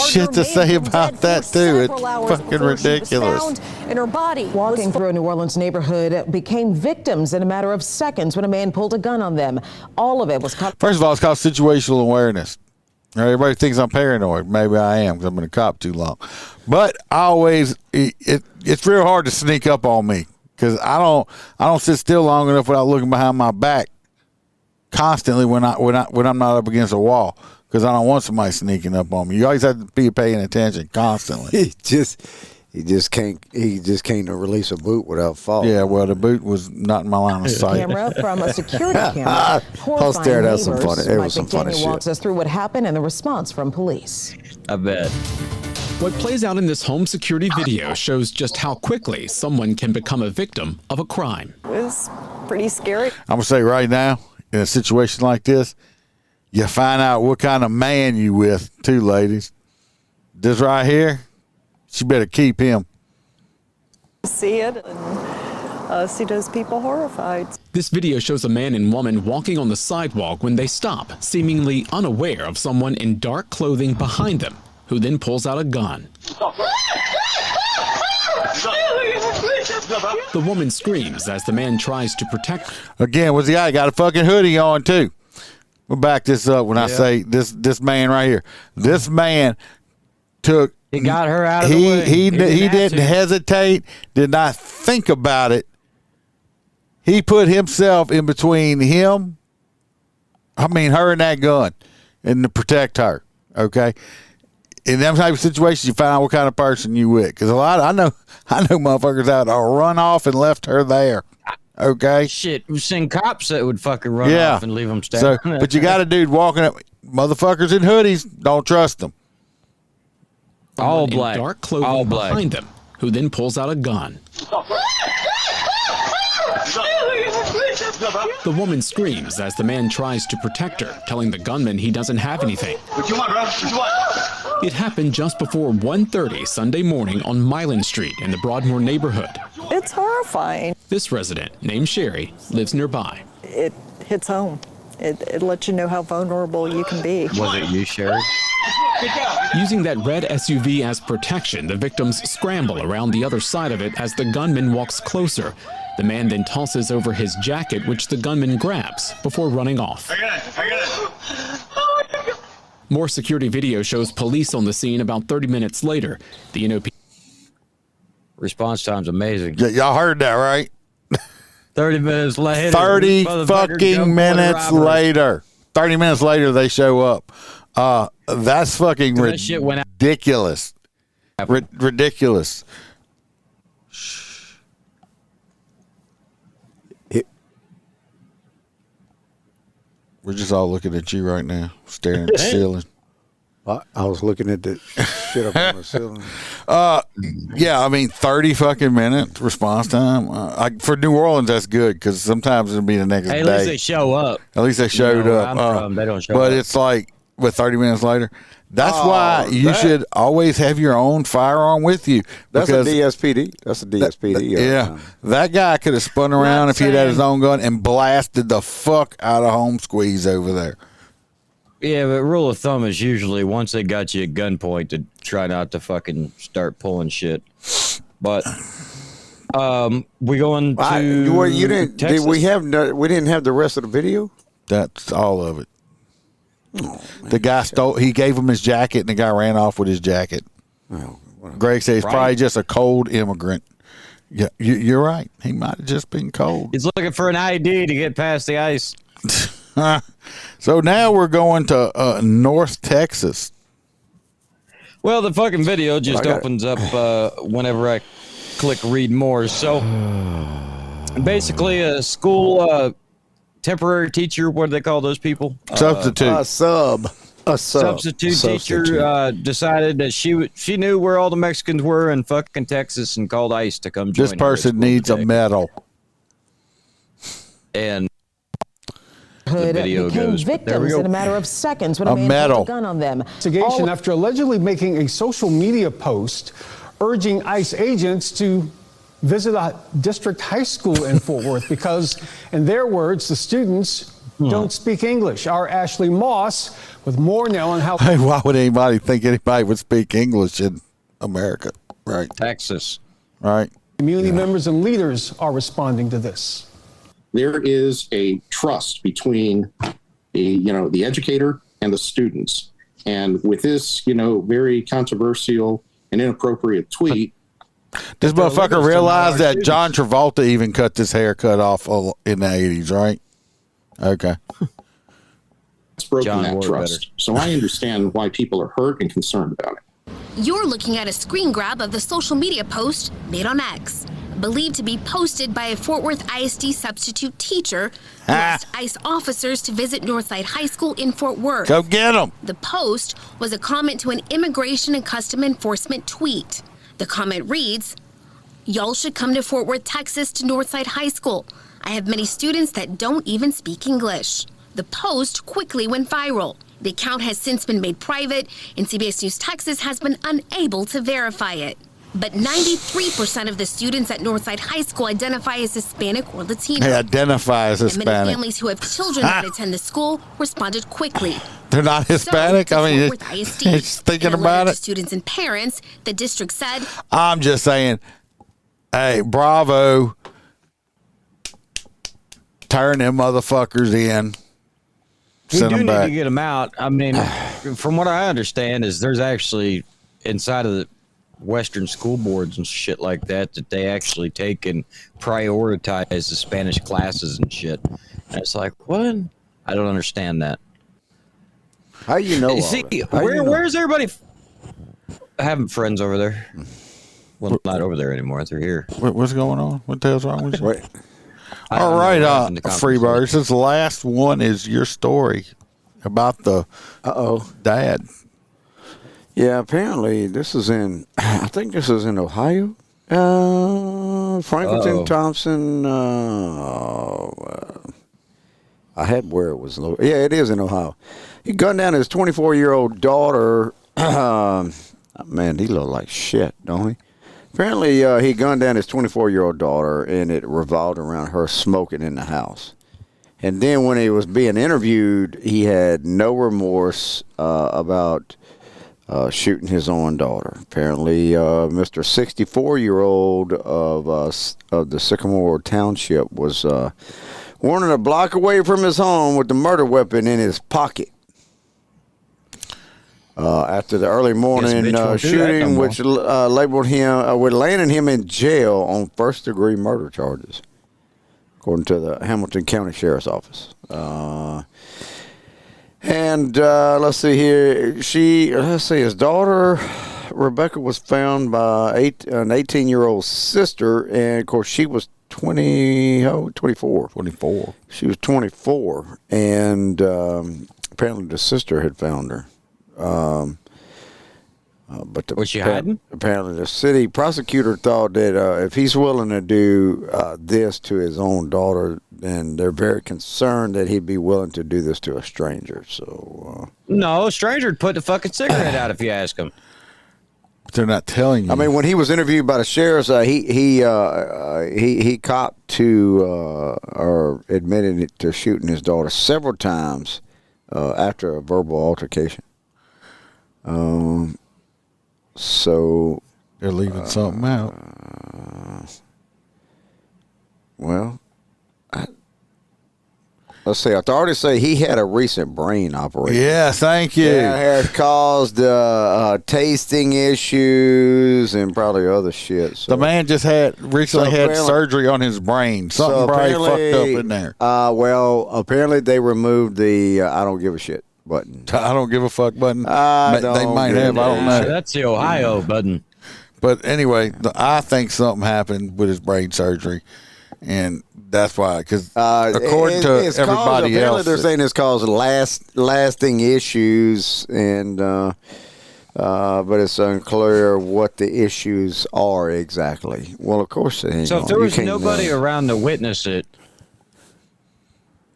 shit to say about that too. It's fucking ridiculous. And her body walking through a New Orleans neighborhood became victims in a matter of seconds when a man pulled a gun on them. All of it was caught. First of all, it's called situational awareness. Everybody thinks I'm paranoid. Maybe I am because I've been a cop too long. But I always it's real hard to sneak up on me because I don't sit still long enough without looking behind my back constantly when I'm not up against a wall. Because I don't want somebody sneaking up on me. You always have to be paying attention constantly. He just can't release a boot without fault. Yeah, well, the boot was not in my line of sight. Camera from a security camera. Post there, that's some funny. It Mike was some funny McDaniel walks shit. us through what happened and the response from police. I bet. What plays out in this home security video shows just how quickly someone can become a victim of a crime. It was pretty scary. I'm going to say right now, in a situation like this, you find out what kind of man you with, too, ladies. This right here, she better keep him. See it and see those people horrified. This video shows a man and woman walking on the sidewalk when they stop, seemingly unaware of someone in dark clothing behind them, who then pulls out a gun. The woman screams as the man tries to protect her. Again, was the guy got a fucking hoodie on, too. We'll back this up when I say this man right here. This man took... He got her out of the way. He didn't hesitate, did not think about it. He put himself in between her and that gun, and to protect her. Okay, in them type of situations, you find out what kind of person you with. Because I know motherfuckers out there run off and left her there. Okay, shit, we've seen cops that would fucking run off and leave them standing. So, but you got a dude walking up, motherfuckers in hoodies. Don't trust them. All black, in dark clothing behind them, who then pulls out a gun. The woman screams as the man tries to protect her, telling the gunman he doesn't have anything. What you want, bro? What you want? It happened just before 1:30 Sunday morning on Milan Street in the Broadmoor neighborhood. It's horrifying. This resident, named Sherry, lives nearby. It hits home. It lets you know how vulnerable you can be. Was it you, Sherry? Using that red SUV as protection, the victims scramble around the other side of it as the gunman walks closer. The man then tosses over his jacket, which the gunman grabs before running off. More security video shows police on the scene about 30 minutes later. The NOP response time's amazing. Yeah, y'all heard that, right? 30 minutes later. 30 fucking minutes later. 30 minutes later, they show up. That's fucking ridiculous. Ridiculous. We're just all looking at you right now, staring at the ceiling. I was looking at the shit up on the ceiling. Yeah, I mean, 30 fucking minutes response time. For New Orleans, that's good because sometimes it'll be the next day. At least they show up. At least they showed up. They don't show but up. it's like, with 30 minutes later, that's why you should always have your own firearm with you. That's a DSPD. That's a DSPD. Yeah. That guy could have spun around if he had his own gun and blasted the fuck out of home squeeze over there. Yeah, but rule of thumb is usually once they got you at gunpoint to try not to fucking start pulling shit. But we going to you didn't? Texas? We didn't have the rest of the video. That's all of it. The guy stole. He gave him his jacket, and the guy ran off with his jacket. Greg says he's probably just a cold immigrant. Yeah, you're right. He might have just been cold. He's looking for an ID to get past the ice. So now we're going to North Texas. Well, the fucking video just opens up whenever I click read more. So basically, a school temporary teacher. What do they call those people? Substitute. A substitute teacher decided that she knew where all the Mexicans were in fucking Texas and called ICE to come join. This person needs a medal. And the video became goes. victims in a matter of seconds when a man pulled a gun on them. Investigation after allegedly making a social media post urging ICE agents to visit a district high school in Fort Worth because, in their words, the students don't speak English. Our Ashley Moss with more now on how. Hey, why would anybody think anybody would speak English in America? Right. Texas. Right. Community members and leaders are responding to this. There is a trust between the educator and the students. And with this, very controversial and inappropriate tweet. This motherfucker realized that John Travolta even cut this haircut off in the 80s, right? Okay. It's broken that trust. So I understand why people are hurt and concerned about it. You're looking at a screen grab of the social media post made on X, believed to be posted by a Fort Worth ISD substitute teacher who asked ICE officers to visit Northside High School in Fort Worth. Go get them. The post was a comment to an Immigration and Custom Enforcement tweet. The comment reads, "Y'all should come to Fort Worth, Texas to Northside High School. I have many students that don't even speak English." The post quickly went viral. The account has since been made private, and CBS News Texas has been unable to verify it. But 93% of the students at Northside High School identify as Hispanic or Latino. They identify as And many Hispanic. families who have children that attend the school responded quickly. They're not Hispanic? So, to I mean, Fort Worth ISD, just thinking in a about letter it. to students and parents, the district said, I'm just saying, hey, bravo. Turn them motherfuckers in. We Send do them need back. to get them out. I mean, from what I understand is there's actually inside of the Western school boards and shit like that they actually take and prioritize the Spanish classes and shit. And it's like, what? I don't understand that. How you know? See, all that? How you know? where's everybody? I have friends over there. Well, not over there anymore. They're here. What's going on? What the hell's wrong with you? Wait. All right, Freebirds. This last one is your story about the dad. Yeah, apparently this is in. I think this is in Ohio. Franklinton Thompson. I had where it was. Yeah, it is in Ohio. He gunned down his 24-year-old daughter. Man, he looked like shit, don't he? Apparently, he gunned down his 24-year-old daughter, and it revolved around her smoking in the house. And then when he was being interviewed, he had no remorse about shooting his own daughter. Apparently, Mr. 64-year-old of the Sycamore Township was warning a block away from his home with the murder weapon in his pocket. After the early morning shooting, which labeled him, would landed him in jail on first-degree murder charges, according to the Hamilton County Sheriff's Office. And let's see here. His daughter Rebecca was found by an 18-year-old sister, and of course she was 24. 24. She was 24, and apparently the sister had found her. But was she hiding? Apparently, the city prosecutor thought that if he's willing to do this to his own daughter, then they're very concerned that he'd be willing to do this to a stranger. So no, a stranger'd put the fucking cigarette out if you ask him. But they're not telling you. I mean, when he was interviewed by the sheriffs, he copped to or admitted to shooting his daughter several times after a verbal altercation. So they're leaving something out. Well, let's see. Authorities say he had a recent brain operation. Yes, thank you. That has caused tasting issues and probably other shit. So. The man just recently had surgery on his brain. Something probably fucked up in there. Well, apparently they removed the I don't give a shit button. I don't give a fuck button. They might have. I don't know. That's the Ohio button. But anyway, I think something happened with his brain surgery, and that's why. Because according to everybody else, they're saying it's caused lasting issues, and but it's unclear what the issues are exactly. Well, of course, so if there was nobody around to witness it,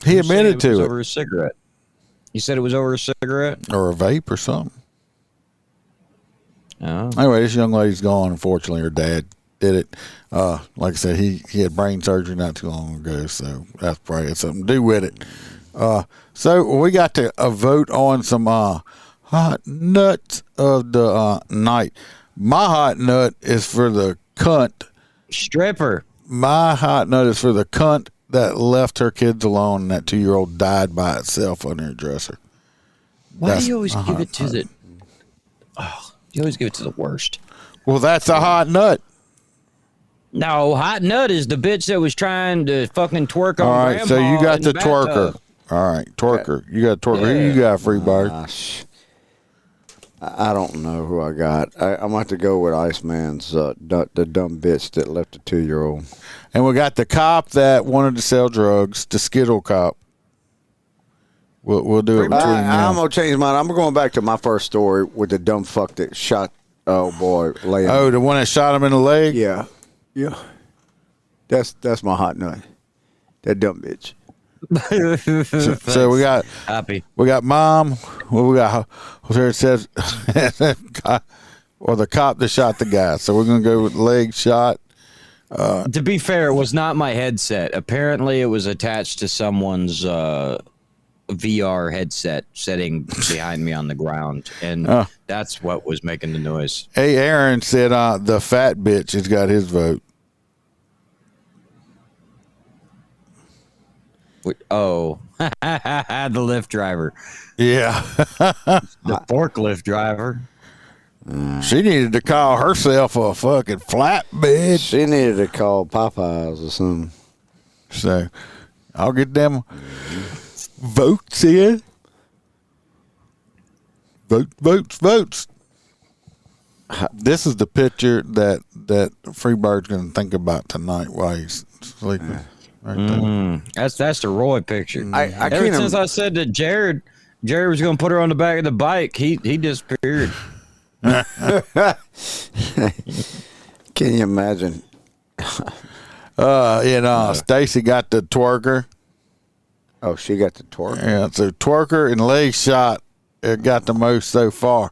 he admitted to it. Over a cigarette. You said it was over a cigarette? Or a vape or something. Oh. Anyway, this young lady's gone. Unfortunately, her dad did it. Like I said, he had brain surgery not too long ago, so that's probably had something to do with it. So we got to vote on some hot nuts of the night. My hot nut is for the cunt. Stripper. My hot nut is for the cunt that left her kids alone, and that 2-year-old died by itself under her dresser. Why do you always give it to the... Oh, you always give it to the worst. Well, that's a hot nut. No, hot nut is the bitch that was trying to fucking twerk on All right, grandma so you got the twerker. bathtub. All right, twerker. You got twerker. Yeah. Who you got, Freebird? I don't know who I got. I'm going to have to go with Iceman's, the dumb bitch that left a 2-year-old. And we got the cop that wanted to sell drugs, the Skittle cop. We'll do it between now. I'm going to change mine. I'm going back to my first story with the dumb fuck that shot, the one that shot him in the leg? Yeah. Yeah. That's my hot nut. That dumb bitch. So we got Happy. We got mom. Well, we got here it says, or the cop that shot the guy. So we're gonna go with leg shot. To be fair, it was not my headset. Apparently, it was attached to someone's VR headset sitting behind me on the ground, and that's what was making the noise. Hey, Aaron said the fat bitch has got his vote. Oh, the Lyft driver. Yeah. The forklift driver. She needed to call herself a fucking flat bitch. She needed to call Popeyes or something. So I'll get them votes in. Votes. This is the picture that Freebird's going to think about tonight while he's sleeping. Right there. That's the Roy picture. I Ever since I said that Jared was going to put her on the back of the bike, he disappeared. Can you imagine? Stacy got the twerker. Oh, she got the twerker. Yeah, so twerker and leg shot got the most so far.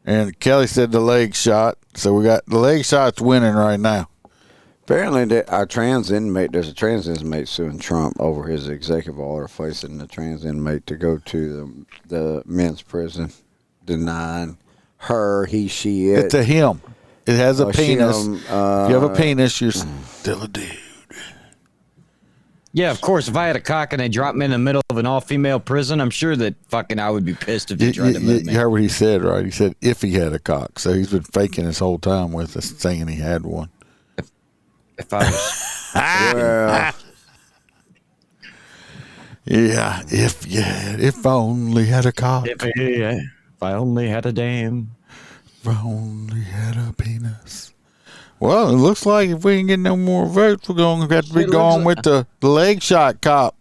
And Kelly said the leg shot. So we got the leg shot's winning right now. Apparently, there's a trans inmate suing Trump over his executive order forcing the trans inmate to go to the men's prison, denying her, he, she, it. It's a him. It has a penis. If you have a penis, you're still a dude. Yeah, of course. If I had a cock and they dropped me in the middle of an all-female prison, I'm sure that fucking I would be pissed if they tried to move me. You heard what he said, right? He said if he had a cock. So he's been faking his whole time with us, saying he had one. If I was, well, yeah. If I only had a cock. If I only had a dame. If I only had a penis. Well, it looks like if we ain't get no more votes, we're going to have to be going with the leg shot cop.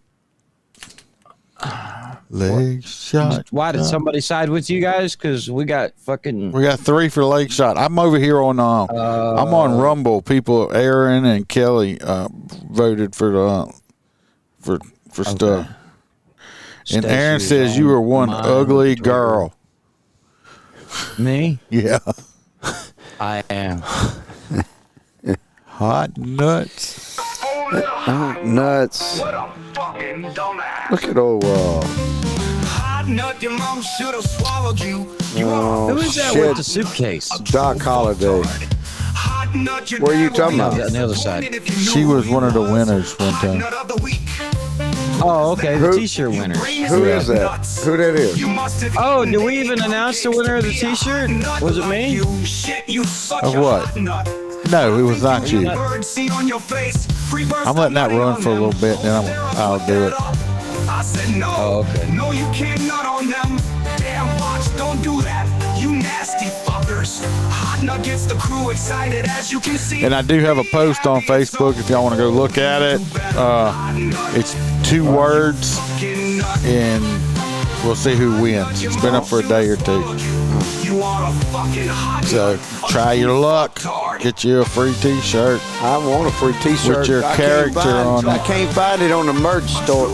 Leg shot. Why did somebody side with you guys? Because we got 3 for leg shot. I'm over here on I'm on Rumble. People, Aaron and Kelly voted for stuff. And Aaron says you are one ugly girl. Me? Yeah. I am. Hot nuts. Nuts. Look at old Who is that with the suitcase? Doc Holliday. What are you talking about? On the other side. She was one of the winners one time. Oh, okay. The T-shirt winner. Who is that? Who that is? Oh, did we even announce the winner of the T-shirt? Was it me? Of what? No, it was not you. I'm letting that run for a little bit, then I'll do it. Oh, okay. No, you can't nut on them. Damn, watch, don't do that. You nasty fuckers. Hot Nut gets the crew excited, as you can see. And I do have a post on Facebook if y'all want to go look at it. It's 2 words, and we'll see who wins. It's been up for a day or 2. So try your luck. Get you a free T-shirt. I want a free T-shirt with your character on it. I can't find it on the merch store.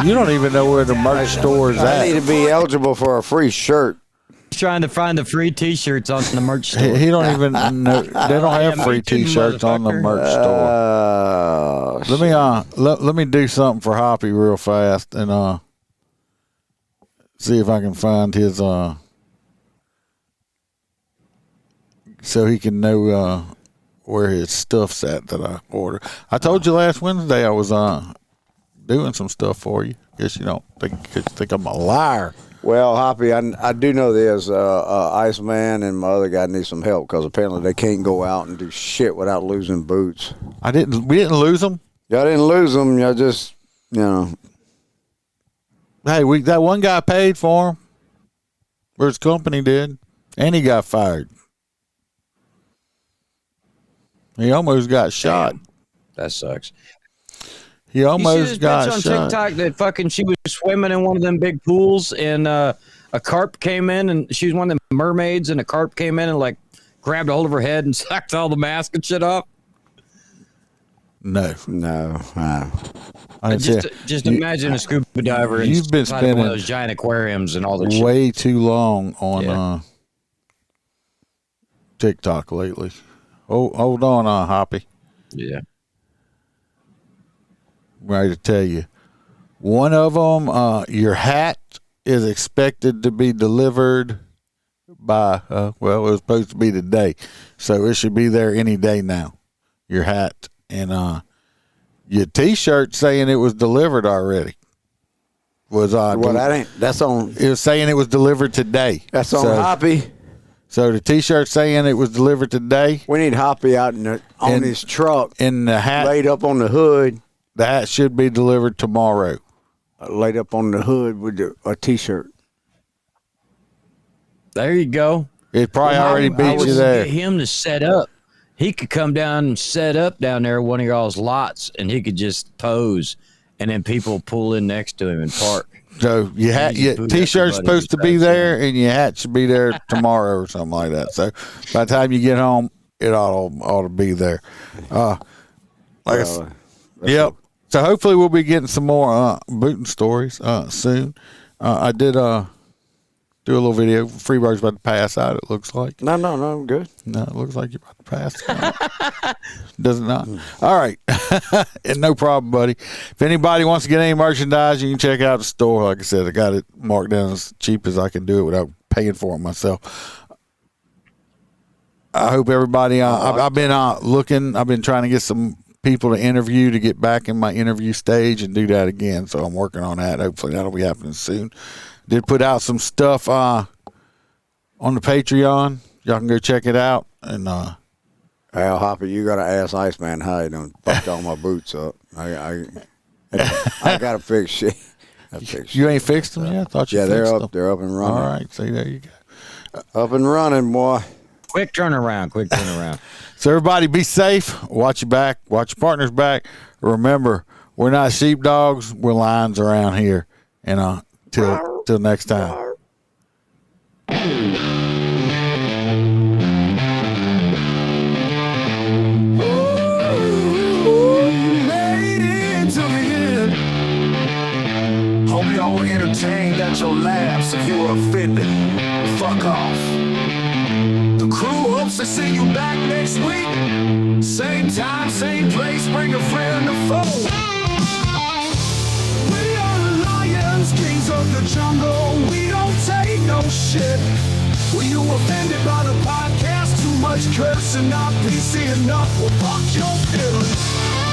You don't even know where the merch store is at. I need to be eligible for a free shirt. Trying to find the free T-shirts on the merch store. He don't even know. They don't have free T-shirts on the merch store. Let me do something for Hoppy real fast and see if I can find his so he can know where his stuff's at that I ordered. I told you last Wednesday I was doing some stuff for you. Guess you don't think I'm a liar. Well, Hoppy, I do know there's Iceman and my other guy need some help because apparently they can't go out and do shit without losing boots. We didn't lose them. Y'all didn't lose them. Y'all just, Hey, that one guy paid for him, or his company did, and he got fired. He almost got shot. That sucks. He almost you see this got bitch on shot. TikTok that fucking she was swimming in one of them big pools and a carp came in and she was one of them mermaids and a carp came in and like grabbed a hold of her head and sucked all the mask and shit off. No. Just imagine a scuba diver You've been inside of one spending of those giant aquariums and all that shit. way too long on TikTok lately. Oh, hold on, Hoppy. Yeah. Ready to tell you. One of them, your hat is expected to be delivered by, it was supposed to be today. So it should be there any day now. Your hat. And your T-shirt saying it was delivered already. Was on. Well, that's on. It was saying it was delivered today. That's on Hoppy. So the T-shirt saying it was delivered today. We need Hoppy out on his truck. And the hat laid up on the hood. The hat should be delivered tomorrow. Laid up on the hood with a T-shirt. There you go. It probably already beat you there. Get him to set up. He could come down and set up down there at one of y'all's lots, and he could just pose, and then people pull in next to him and park. So your T-shirt's supposed to be there, and your hat should be there tomorrow or something like that. So by the time you get home, it ought to be there. Yep. So hopefully we'll be getting some more booting stories soon. I did do a little video. Freebird's about to pass out, it looks like. No, I'm good. No, it looks like you're about to pass out. Does it not? All right. And no problem, buddy. If anybody wants to get any merchandise, you can check out the store. Like I said, I got it marked down as cheap as I can do it without paying for it myself. I hope everybody, I've been looking, I've been trying to get some people to interview to get back in my interview stage and do that again. So I'm working on that. Hopefully that'll be happening soon. Did put out some stuff on the Patreon. Y'all can go check it out. And Al Hoppy, you gotta ask Iceman how he done fucked all my boots up. I gotta fix shit. You ain't fixed them yet? I thought you fixed them. They're up and running. All right, see, there you go. Up and running, boy. Quick turnaround. So everybody be safe. Watch your back. Watch your partner's back. Remember, we're not sheepdogs. We're lions around here. And till next time. Hope y'all were entertained at your laughs. If you were offended, fuck off. The crew hopes to see you back next week. Same time, same place, bring a friend to fold. We are the lions, kings of the jungle. We don't take no shit. Were you offended by the podcast? Too much cursing, not PC enough. Well, fuck your feelings.